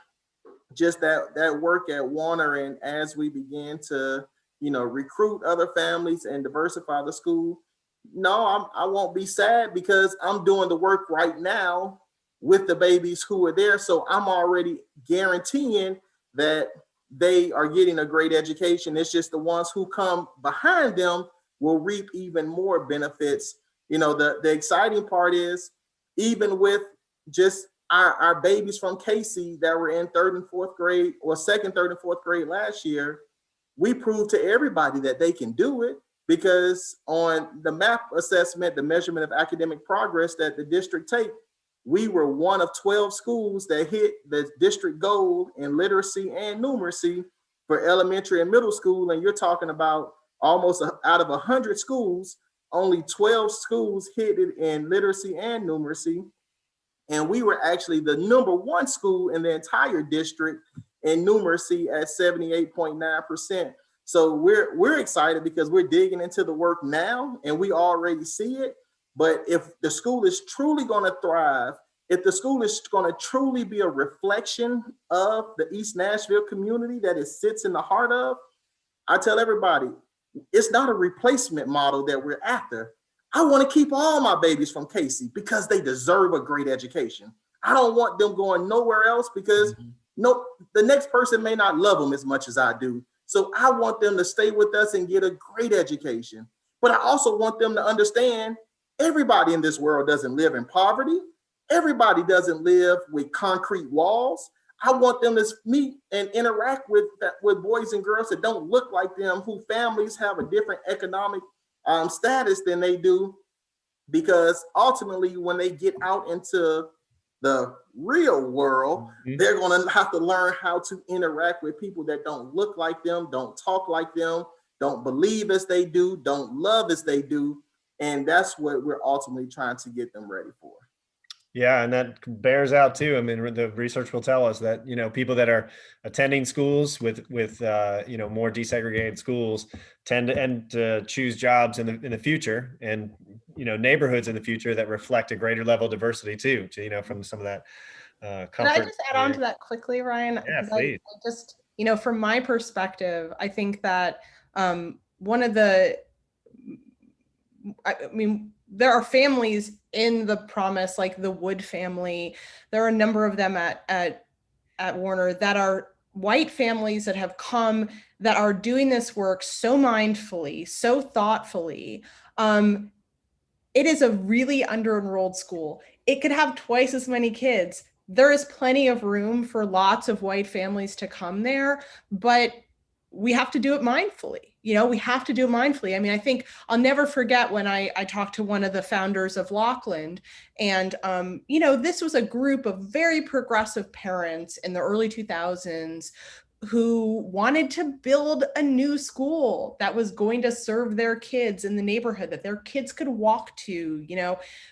just that work at Warner, and as we begin to recruit other families and diversify the school, no, I won't be sad, because I'm doing the work right now with the babies who are there. So I'm already guaranteeing that they are getting a great education. It's just the ones who come behind them will reap even more benefits. The exciting part is, even with just our babies from Casey that were in third and fourth grade, or second, third, and fourth grade last year, we proved to everybody that they can do it, because on the MAP assessment, the measurement of academic progress that the district take, we were one of 12 schools that hit the district goal in literacy and numeracy for elementary and middle school. And you're talking about almost out of 100 schools, only 12 schools hit it in literacy and numeracy. And we were actually the number one school in the entire district in numeracy at 78.9%. So we're excited, because we're digging into the work now, and we already see it. But if the school is truly going to thrive, if the school is going to truly be a reflection of the East Nashville community that it sits in the heart of, I tell everybody, it's not a replacement model that we're after. I want to keep all my babies from Casey, because they deserve a great education. I don't want them going nowhere else, because the next person may not love them as much as I do. So I want them to stay with us and get a great education. But I also want them to understand everybody in this world doesn't live in poverty. Everybody doesn't live with concrete walls. I want them to meet and interact with boys and girls that don't look like them, whose families have a different economic status than they do, because ultimately when they get out into the real world, they're going to have to learn how to interact with people that don't look like them, don't talk like them, don't believe as they do, don't love as they do. And that's what we're ultimately trying to get them ready for. Yeah, and that bears out too. I mean, the research will tell us that people that are attending schools with more desegregated schools tend to choose jobs in the future, and neighborhoods in the future that reflect a greater level of diversity too. From some of that comfort. Can I just add on to that quickly, Ryan? Yeah, please. I just from my perspective, I think that one of the, there are families in the promise, like the Wood family. There are a number of them at Warner that are white families that have come, that are doing this work so mindfully, so thoughtfully. It is a really under-enrolled school. It could have twice as many kids. There is plenty of room for lots of white families to come there, but we have to do it mindfully. We have to do it mindfully. I mean, I think I'll never forget when I talked to one of the founders of Lockland, and, this was a group of very progressive parents in the early 2000s who wanted to build a new school that was going to serve their kids in the neighborhood, that their kids could walk to,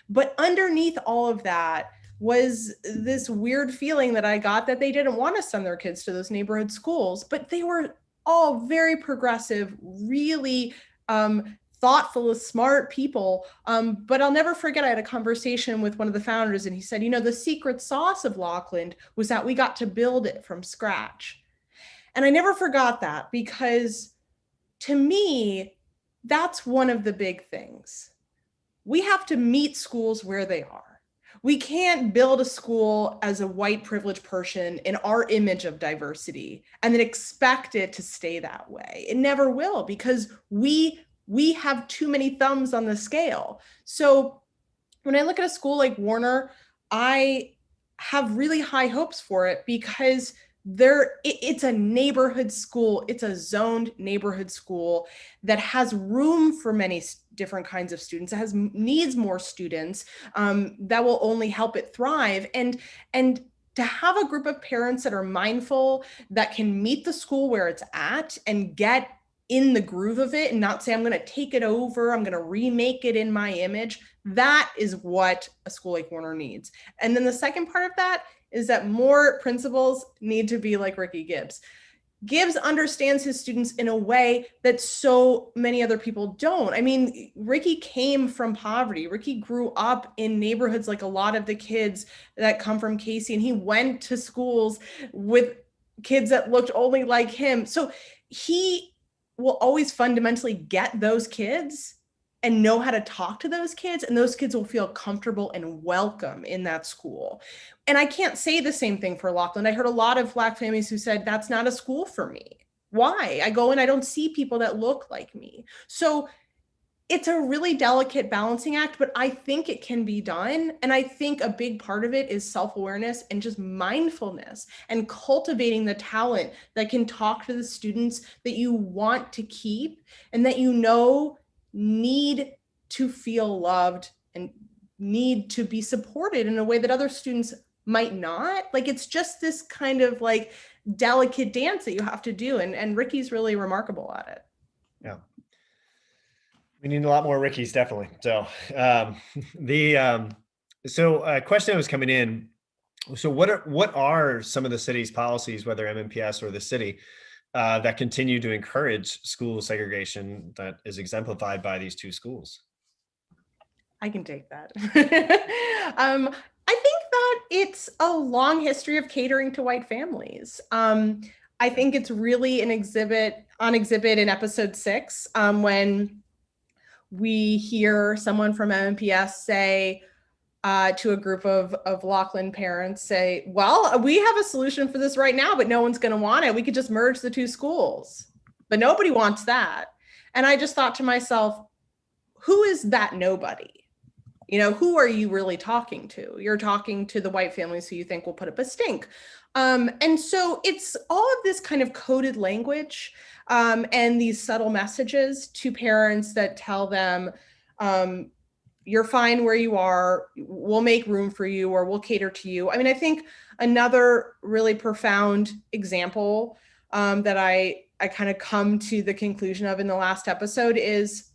but underneath all of that was this weird feeling that I got that they didn't want to send their kids to those neighborhood schools, but they were all very progressive, really thoughtful, smart people. But I'll never forget, I had a conversation with one of the founders, and he said, the secret sauce of Lockland was that we got to build it from scratch. And I never forgot that, because to me, that's one of the big things. We have to meet schools where they are. We can't build a school as a white privileged person in our image of diversity and then expect it to stay that way. It never will, because we have too many thumbs on the scale. So when I look at a school like Warner, I have really high hopes for it, because it's a neighborhood school. It's a zoned neighborhood school that has room for many different kinds of students. It needs more students that will only help it thrive. And to have a group of parents that are mindful, that can meet the school where it's at and get in the groove of it and not say, I'm going to take it over, I'm going to remake it in my image. That is what a school like Warner needs. And then the second part of that is that more principals need to be like Ricky Gibbs. Gibbs understands his students in a way that so many other people don't. I mean, Ricky came from poverty. Ricky grew up in neighborhoods like a lot of the kids that come from Casey, and he went to schools with kids that looked only like him. So he will always fundamentally get those kids and know how to talk to those kids, and those kids will feel comfortable and welcome in that school. And I can't say the same thing for Laughlin. I heard a lot of Black families who said, that's not a school for me. Why? I go and I don't see people that look like me. So it's a really delicate balancing act, but I think it can be done. And I think a big part of it is self-awareness and just mindfulness and cultivating the talent that can talk to the students that you want to keep and that you know need to feel loved and need to be supported in a way that other students might not. Like, it's just this kind of like delicate dance that you have to do. And Ricky's really remarkable at it. Yeah. We need a lot more Rickies, definitely. So a question that was coming in. So what are some of the city's policies, whether MMPS or the city, that continue to encourage school segregation that is exemplified by these two schools? I can take that. I think that it's a long history of catering to white families. I think it's really on exhibit in episode 6, when we hear someone from MMPS say to a group of Laughlin parents, say, well, we have a solution for this right now, but no one's going to want it. We could just merge the two schools, but nobody wants that. And I just thought to myself, who is that nobody? You know, who are you really talking to? You're talking to the white families who you think will put up a stink. And so it's all of this kind of coded language and these subtle messages to parents that tell them, you're fine where you are, we'll make room for you, or we'll cater to you. I mean, I think another really profound example that I kind of come to the conclusion of in the last episode is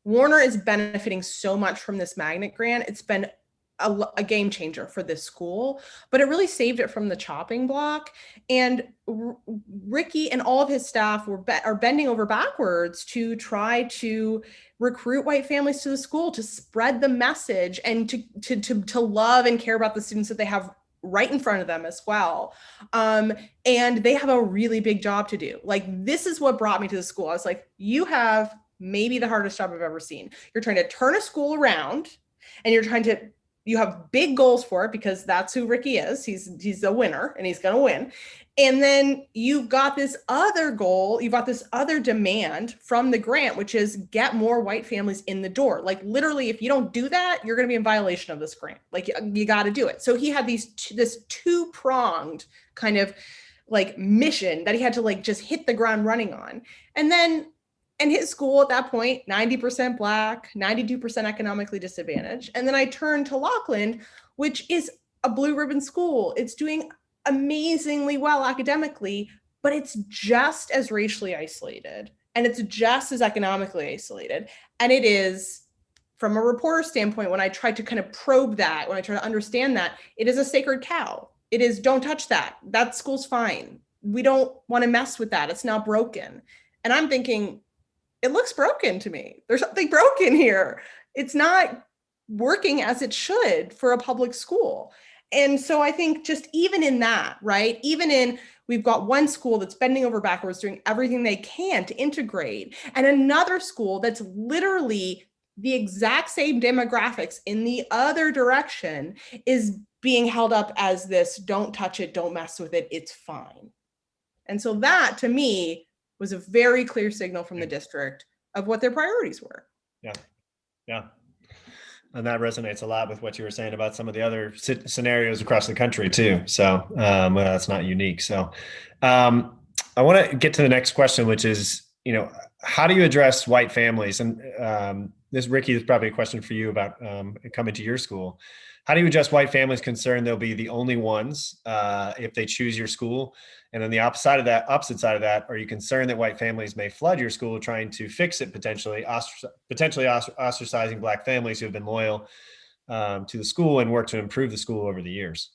Warner is benefiting so much from this magnet grant. It's been a game changer for this school, but it really saved it from the chopping block. And Ricky and all of his staff are bending over backwards to try to recruit white families to the school, to spread the message and to love and care about the students that they have right in front of them as well. And they have a really big job to do. Like, this is what brought me to the school. I was like, you have maybe the hardest job I've ever seen. You're trying to turn a school around, and you have big goals for it, because that's who Ricky is. He's a winner and he's going to win. And then you've got this other goal, you've got this other demand from the grant, which is get more white families in the door. Like, literally, if you don't do that, you're going to be in violation of this grant. Like, you got to do it. So he had this two-pronged kind of like mission that he had to like just hit the ground running on. And his school at that point, 90% Black, 92% economically disadvantaged. And then I turned to Laughlin, which is a blue ribbon school. It's doing amazingly well academically, but it's just as racially isolated, and it's just as economically isolated. And it is, from a reporter standpoint, when I tried to kind of probe that, when I try to understand that, it is a sacred cow. It is, don't touch that. That school's fine. We don't want to mess with that. It's not broken. And I'm thinking, it looks broken to me. There's something broken here. It's not working as it should for a public school. And so I think just even in that, right? Even in We've got one school that's bending over backwards, doing everything they can to integrate, and another school that's literally the exact same demographics in the other direction is being held up as this, don't touch it, don't mess with it, it's fine. And so that, to me, was a very clear signal from the district of what their priorities were. Yeah, yeah. And that resonates a lot with what you were saying about some of the other scenarios across the country too. So well, that's not unique. So I want to get to the next question, which is, how do you address white families? And this, Ricky, is probably a question for you about coming to your school. How do you address white families concerned they'll be the only ones if they choose your school? And then the opposite side of that, are you concerned that white families may flood your school trying to fix it, potentially ostracizing Black families who have been loyal to the school and work to improve the school over the years?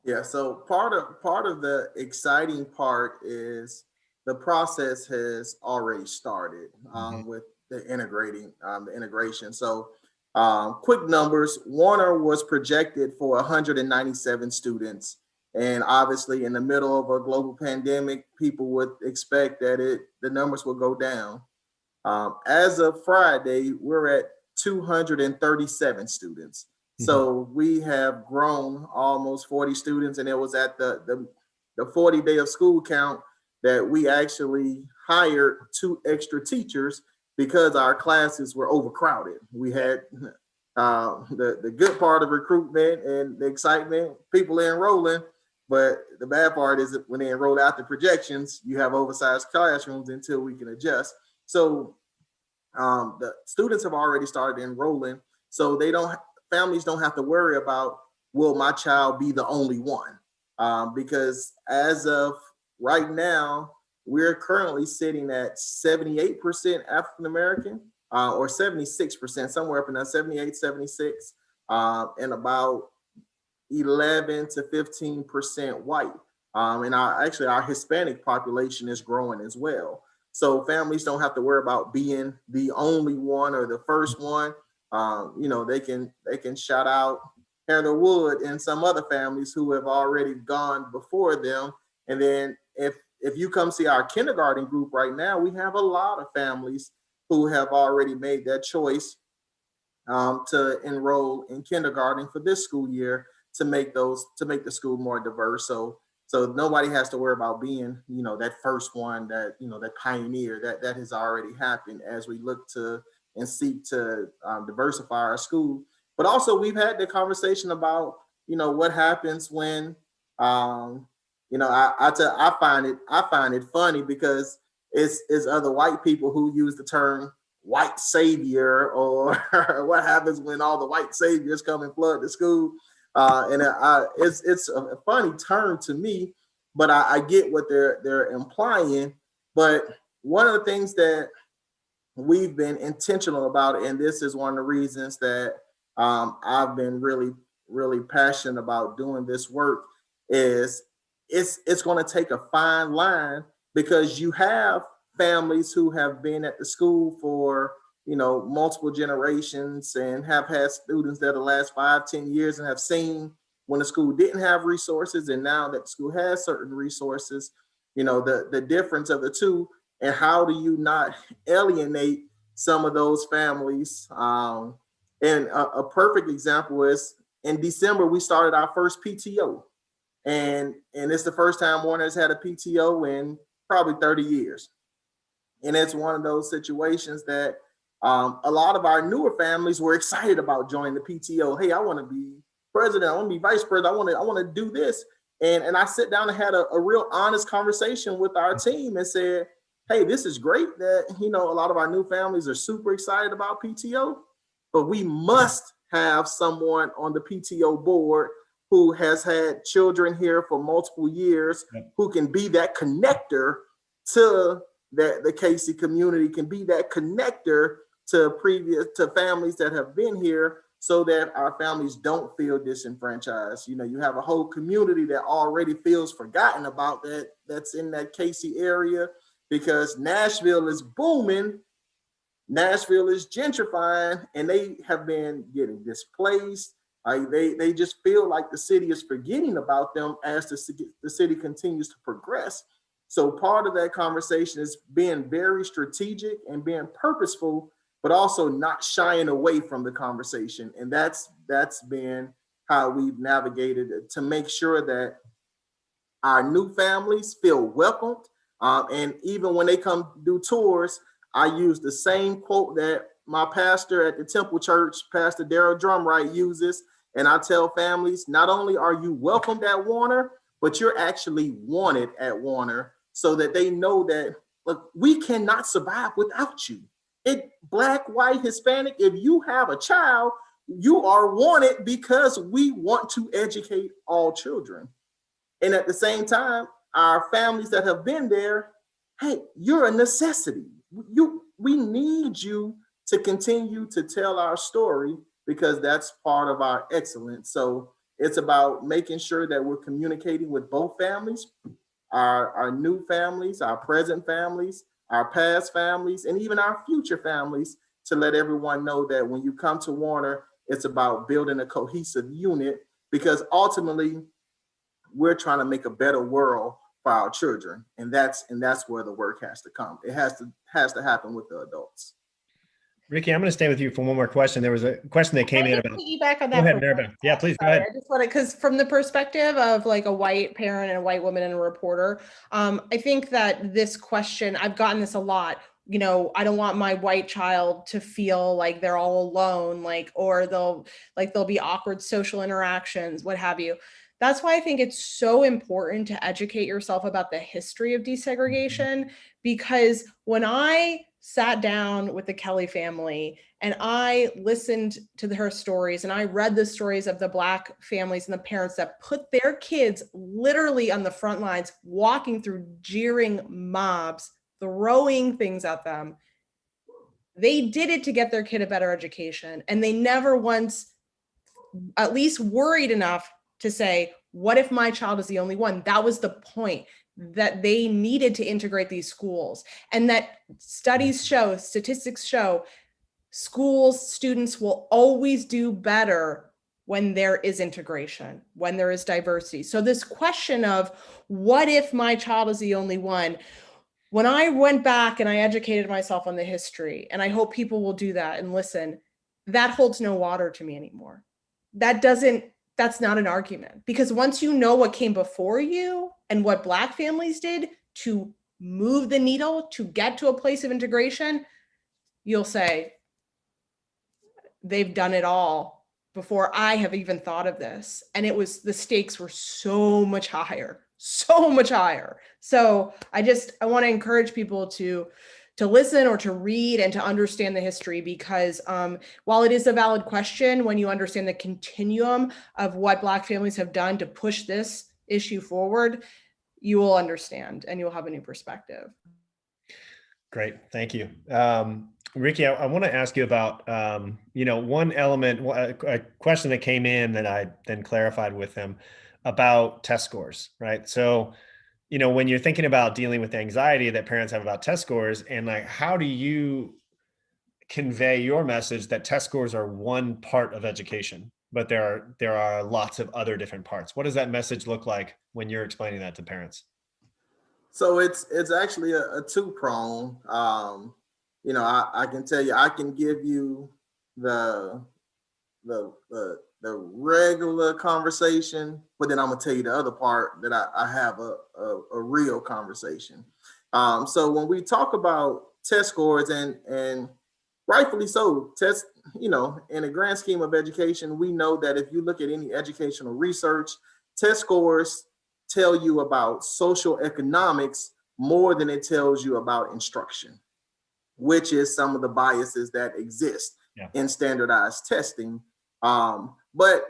Yeah, so part of the exciting part is the process has already started with the integration. So quick numbers, Warner was projected for 197 students. And obviously in the middle of a global pandemic, people would expect that the numbers will go down. As of Friday, we're at 237 students. So we have grown almost 40 students, and it was at the 40 day of school count that we actually hired 2 extra teachers because our classes were overcrowded. We had the good part of recruitment and the excitement, people enrolling, but the bad part is that when they enroll out the projections, you have oversized classrooms until we can adjust. So the students have already started enrolling, so families don't have to worry about, will my child be the only one? Because as of right now, we're currently sitting at 78% African-American or 76%, somewhere up in that 78, 76, and about 11 to 15% white. And our Hispanic population is growing as well. So families don't have to worry about being the only one or the first one. They can shout out Heather Wood and some other families who have already gone before them. And then if you come see our kindergarten group right now, we have a lot of families who have already made that choice to enroll in kindergarten for this school year to make the school more diverse. So nobody has to worry about being, that first one, that pioneer. That has already happened as we look to and seek to diversify our school. But also we've had the conversation about, what happens when, I find it funny because it's other white people who use the term white savior, or what happens when all the white saviors come and flood the school. It's a funny term to me, but I get what they're implying. But one of the things that we've been intentional about, and this is one of the reasons that I've been really, really passionate about doing this work, is it's going to take a fine line, because you have families who have been at the school for multiple generations and have had students that the last 5-10 years and have seen when the school didn't have resources, and now that the school has certain resources, the difference of the two, and how do you not alienate some of those families. And a perfect example is in December, we started our first PTO, and it's the first time Warner's had a PTO in probably 30 years. And it's one of those situations that a lot of our newer families were excited about joining the PTO. Hey, I want to be president. I want to be vice president. I want to do this. And I sit down and had a real honest conversation with our team and said, hey, this is great that, a lot of our new families are super excited about PTO, but we must have someone on the PTO board who has had children here for multiple years, who can be that connector to the Casey community, can be that connector to families that have been here, so that our families don't feel disenfranchised. You have a whole community that already feels forgotten about that's in that Casey area, because Nashville is booming, Nashville is gentrifying, and they have been getting displaced. They just feel like the city is forgetting about them as the city continues to progress. So part of that conversation is being very strategic and being purposeful, but also not shying away from the conversation. And that's been how we've navigated it, to make sure that our new families feel welcomed. And even when they come do tours, I use the same quote that my pastor at the Temple Church, Pastor Daryl Drumright, uses. And I tell families, not only are you welcomed at Warner, but you're actually wanted at Warner, so that they know that, look, we cannot survive without you. Black, white, Hispanic, if you have a child, you are wanted because we want to educate all children. And at the same time, our families that have been there, hey, you're a necessity. We need you to continue to tell our story, because that's part of our excellence. So it's about making sure that we're communicating with both families, our new families, our present families, our past families, and even our future families, to let everyone know that when you come to Warner, it's about building a cohesive unit, because ultimately we're trying to make a better world for our children. And that's where the work has to come. It has to happen with the adults. Ricky, I'm going to stay with you for one more question. There was a question that came in about. Piggyback on that. Go ahead, Maribel. Yeah, please go ahead. I just want to, because from the perspective of like a white parent and a white woman and a reporter, I think that this question, I've gotten this a lot. You know, I don't want my white child to feel like they're all alone, or there'll be awkward social interactions, what have you. That's why I think it's so important to educate yourself about the history of desegregation, because when I sat down with the Kelly family and I listened to her stories and I read the stories of the Black families and the parents that put their kids literally on the front lines, walking through jeering mobs, throwing things at them. They did it to get their kid a better education. And they never once at least worried enough to say, what if my child is the only one? That was the point, that they needed to integrate these schools, and that statistics show schools, students will always do better when there is integration, when there is diversity. So this question of what if my child is the only one, when I went back and I educated myself on the history, and I hope people will do that and listen, that holds no water to me anymore. That's not an argument, because once you know what came before you and what Black families did to move the needle to get to a place of integration, you'll say, they've done it all before I have even thought of this. And the stakes were so much higher. So I want to encourage people to listen or to read and to understand the history, because while it is a valid question, when you understand the continuum of what Black families have done to push this issue forward, you will understand and you'll have a new perspective. Great, thank you. Ricky, I want to ask you about, one element, a question that came in that I then clarified with him about test scores, right? So, when you're thinking about dealing with anxiety that parents have about test scores, and how do you convey your message that test scores are one part of education, but there are lots of other different parts? What does that message look like when you're explaining that to parents? So it's actually a two-prong. I can tell you, I can give you the regular conversation, but then I'm gonna tell you the other part, that I have a real conversation. So when we talk about test scores, and rightfully so, in the grand scheme of education, we know that if you look at any educational research, test scores tell you about social economics more than it tells you about instruction, which is some of the biases that exist in standardized testing. But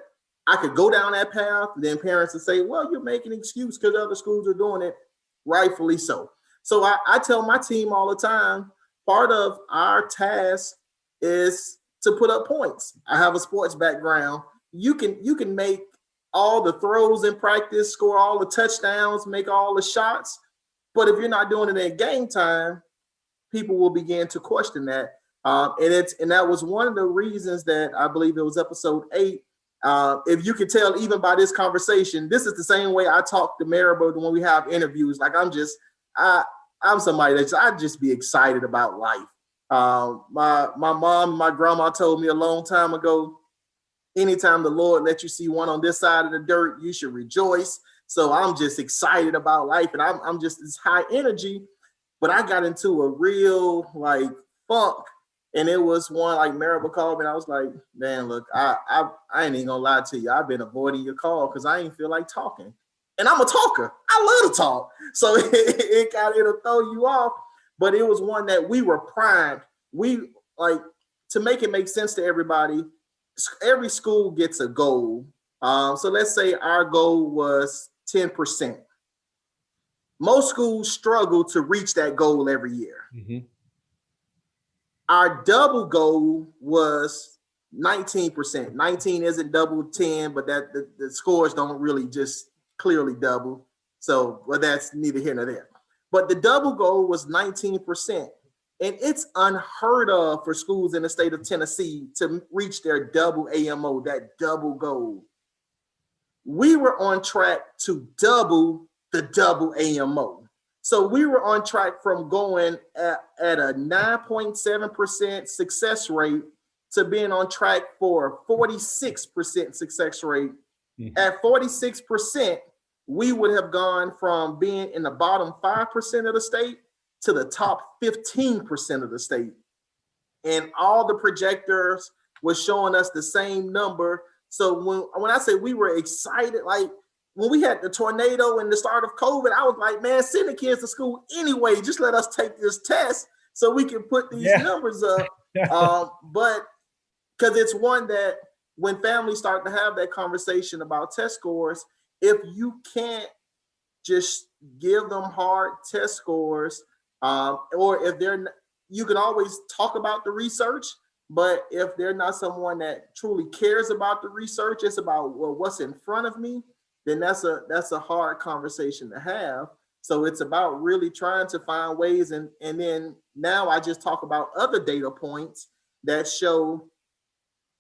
I could go down that path, then parents would say, well, you're making an excuse because other schools are doing it. Rightfully so. So I tell my team all the time, part of our task is to put up points. I have a sports background. You can make all the throws in practice, score all the touchdowns, make all the shots, but if you're not doing it at game time, people will begin to question that. And that was one of the reasons that I believe it was episode 8. If you can tell, even by this conversation, this is the same way I talk to Maribel when we have interviews. Like I'm somebody that I just be excited about life. My mom, my grandma told me a long time ago, anytime the Lord let you see one on this side of the dirt, you should rejoice. So I'm just excited about life, and I'm just this high energy. But I got into a real like funk, and it was one like Maribel called me, and I was like, man, look, I ain't even gonna lie to you. I've been avoiding your call because I ain't feel like talking. And I'm a talker. I love to talk. So it kind of it'll throw you off. But it was one that we were primed. We like to make it make sense to everybody. Every school gets a goal. So let's say our goal was 10%. Most schools struggle to reach that goal every year. Mm-hmm. Our double goal was 19%. 19 isn't double 10, but that the scores don't really just clearly double. So, well, that's neither here nor there. But the double goal was 19%. And it's unheard of for schools in the state of Tennessee to reach their double AMO, that double goal. We were on track to double the double AMO. So we were on track from going at a 9.7% success rate to being on track for a 46% success rate. Mm-hmm. At 46%, we would have gone from being in the bottom 5% of the state to the top 15% of the state. And all the projectors were showing us the same number. So when I say we were excited, like when we had the tornado and the start of COVID, I was like, man, send the kids to school anyway. Just let us take this test so we can put these numbers up. But because it's one that when families start to have that conversation about test scores, if you can't just give them hard test scores, or if you can always talk about the research, but if they're not someone that truly cares about the research, it's about, well, what's in front of me, then that's a hard conversation to have. So it's about really trying to find ways. And then now I just talk about other data points that show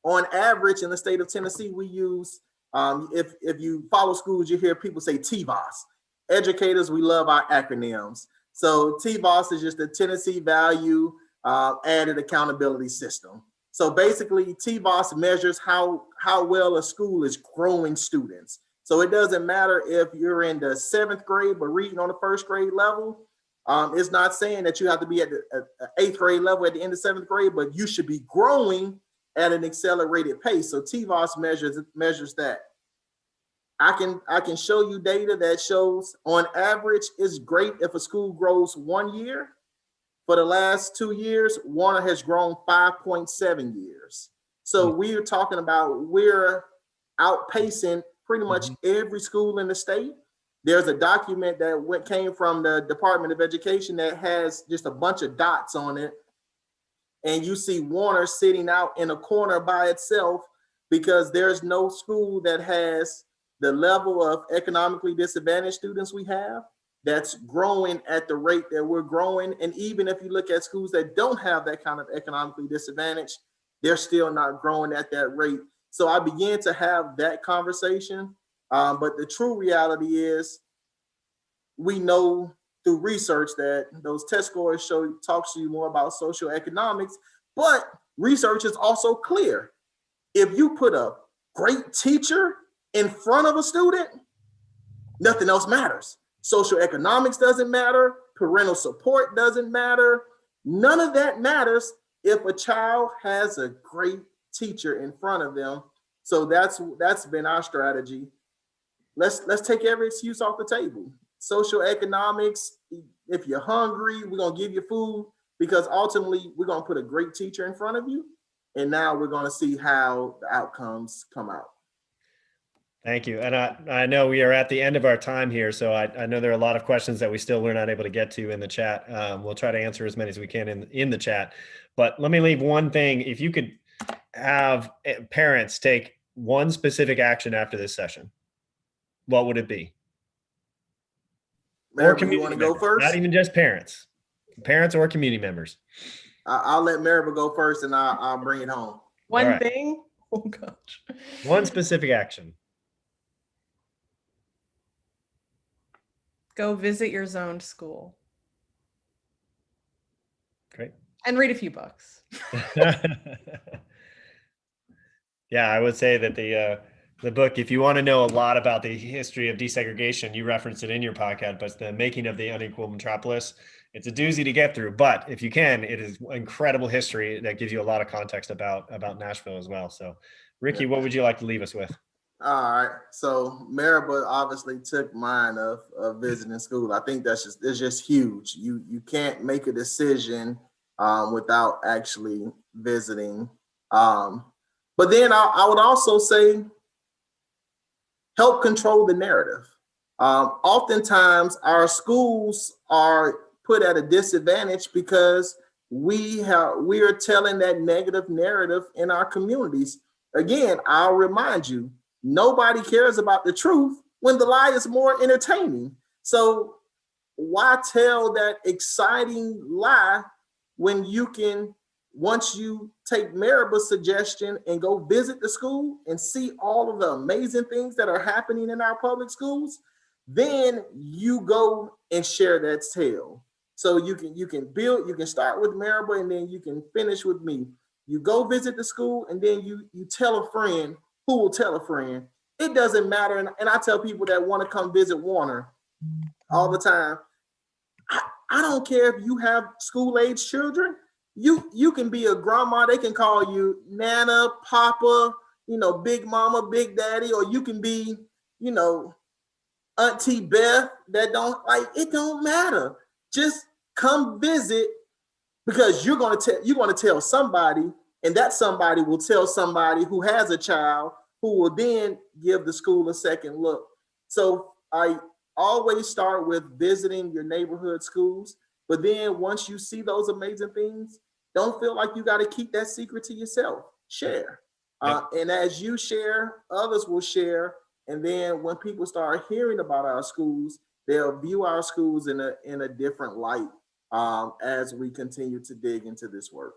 on average in the state of Tennessee, we use, if you follow schools, you hear people say TVOS. Educators, we love our acronyms. So TVOS is just the Tennessee Value Added Accountability System. So basically TVOS measures how well a school is growing students. So it doesn't matter if you're in the 7th grade, but reading on the 1st grade level. It's not saying that you have to be at the 8th grade level at the end of 7th grade, but you should be growing at an accelerated pace. So TVOS measures that. I can show you data that shows on average it's great if a school grows 1 year. For the last 2 years, Warner has grown 5.7 years. So we're talking about we're outpacing pretty much every school in the state. There's a document that came from the Department of Education that has just a bunch of dots on it. And you see Warner sitting out in a corner by itself because there's no school that has the level of economically disadvantaged students we have that's growing at the rate that we're growing. And even if you look at schools that don't have that kind of economically disadvantage, they're still not growing at that rate. So I began to have that conversation. But the true reality is we know through research that those test scores talks to you more about social economics, but research is also clear. If you put a great teacher in front of a student, nothing else matters. Social economics doesn't matter. Parental support doesn't matter. None of that matters if a child has a great teacher in front of them. So that's been our strategy. Let's take every excuse off the table. Social economics, if you're hungry, we're going to give you food because ultimately we're going to put a great teacher in front of you. And now we're going to see how the outcomes come out. Thank you. And I know we are at the end of our time here, so I know there are a lot of questions that we still were not able to get to in the chat. We'll try to answer as many as we can in the chat. But let me leave one thing. If you could have parents take one specific action after this session, what would it be? Or community, you want to go first? Not even just parents or community members. I'll let Maribel go first and I'll bring it home. One thing Oh gosh. One specific action. Go visit your zoned school. Great. And read a few books. Yeah, I would say that the book, if you want to know a lot about the history of desegregation, you referenced it in your podcast, but The Making of the Unequal Metropolis. It's a doozy to get through, but if you can, it is incredible history that gives you a lot of context about Nashville as well. So, Ricky, what would you like to leave us with? All right. So Maribel obviously took mine of visiting school. I think it's just huge. You can't make a decision without actually visiting. But then I would also say help control the narrative. Oftentimes our schools are put at a disadvantage because we are telling that negative narrative in our communities. Again, I'll remind you, nobody cares about the truth when the lie is more entertaining. So why tell that exciting lie when you can, once you take Maribel's suggestion and go visit the school and see all of the amazing things that are happening in our public schools, then you go and share that tale. So you can start with Maribel and then you can finish with me. You go visit the school and then you tell a friend who will tell a friend. It doesn't matter. And I tell people that want to come visit Warner all the time, I don't care if you have school-age children. You can be a grandma. They can call you Nana, Papa, Big Mama, Big Daddy, or you can be, Auntie Beth. That it don't matter. Just come visit because you're gonna tell somebody, and that somebody will tell somebody who has a child who will then give the school a second look. So I always start with visiting your neighborhood schools, but then once you see those amazing things, don't feel like you got to keep that secret to yourself. Share. And as you share, others will share. And then when people start hearing about our schools, they'll view our schools in a different light as we continue to dig into this work.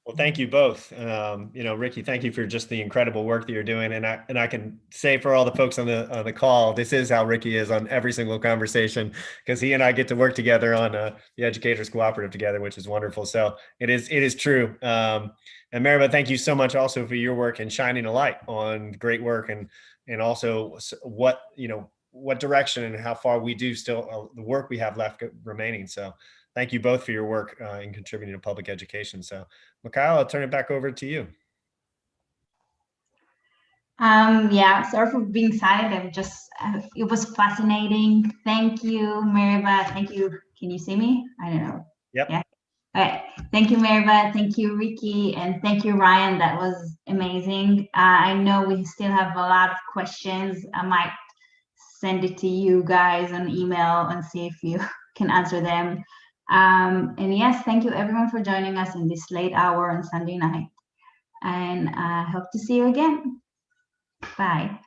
Well, thank you both. Ricky, thank you for just the incredible work that you're doing. And I can say for all the folks on the call, this is how Ricky is on every single conversation, because he and I get to work together on the Educators Cooperative together, which is wonderful. So it is true. And Maribel, thank you so much also for your work and shining a light on great work and also what direction and how far we do still the work we have left remaining. So thank you both for your work in contributing to public education. So, Mikhail, I'll turn it back over to you. Sorry for being silent. It was fascinating. Thank you, Maribel. Thank you. Can you see me? I don't know. Yep. Yeah. All right. Thank you, Maribel. Thank you, Ricky. And thank you, Ryan. That was amazing. I know we still have a lot of questions. I might send it to you guys on email and see if you can answer them. And yes, thank you everyone for joining us in this late hour on Sunday night. And I hope to see you again. Bye.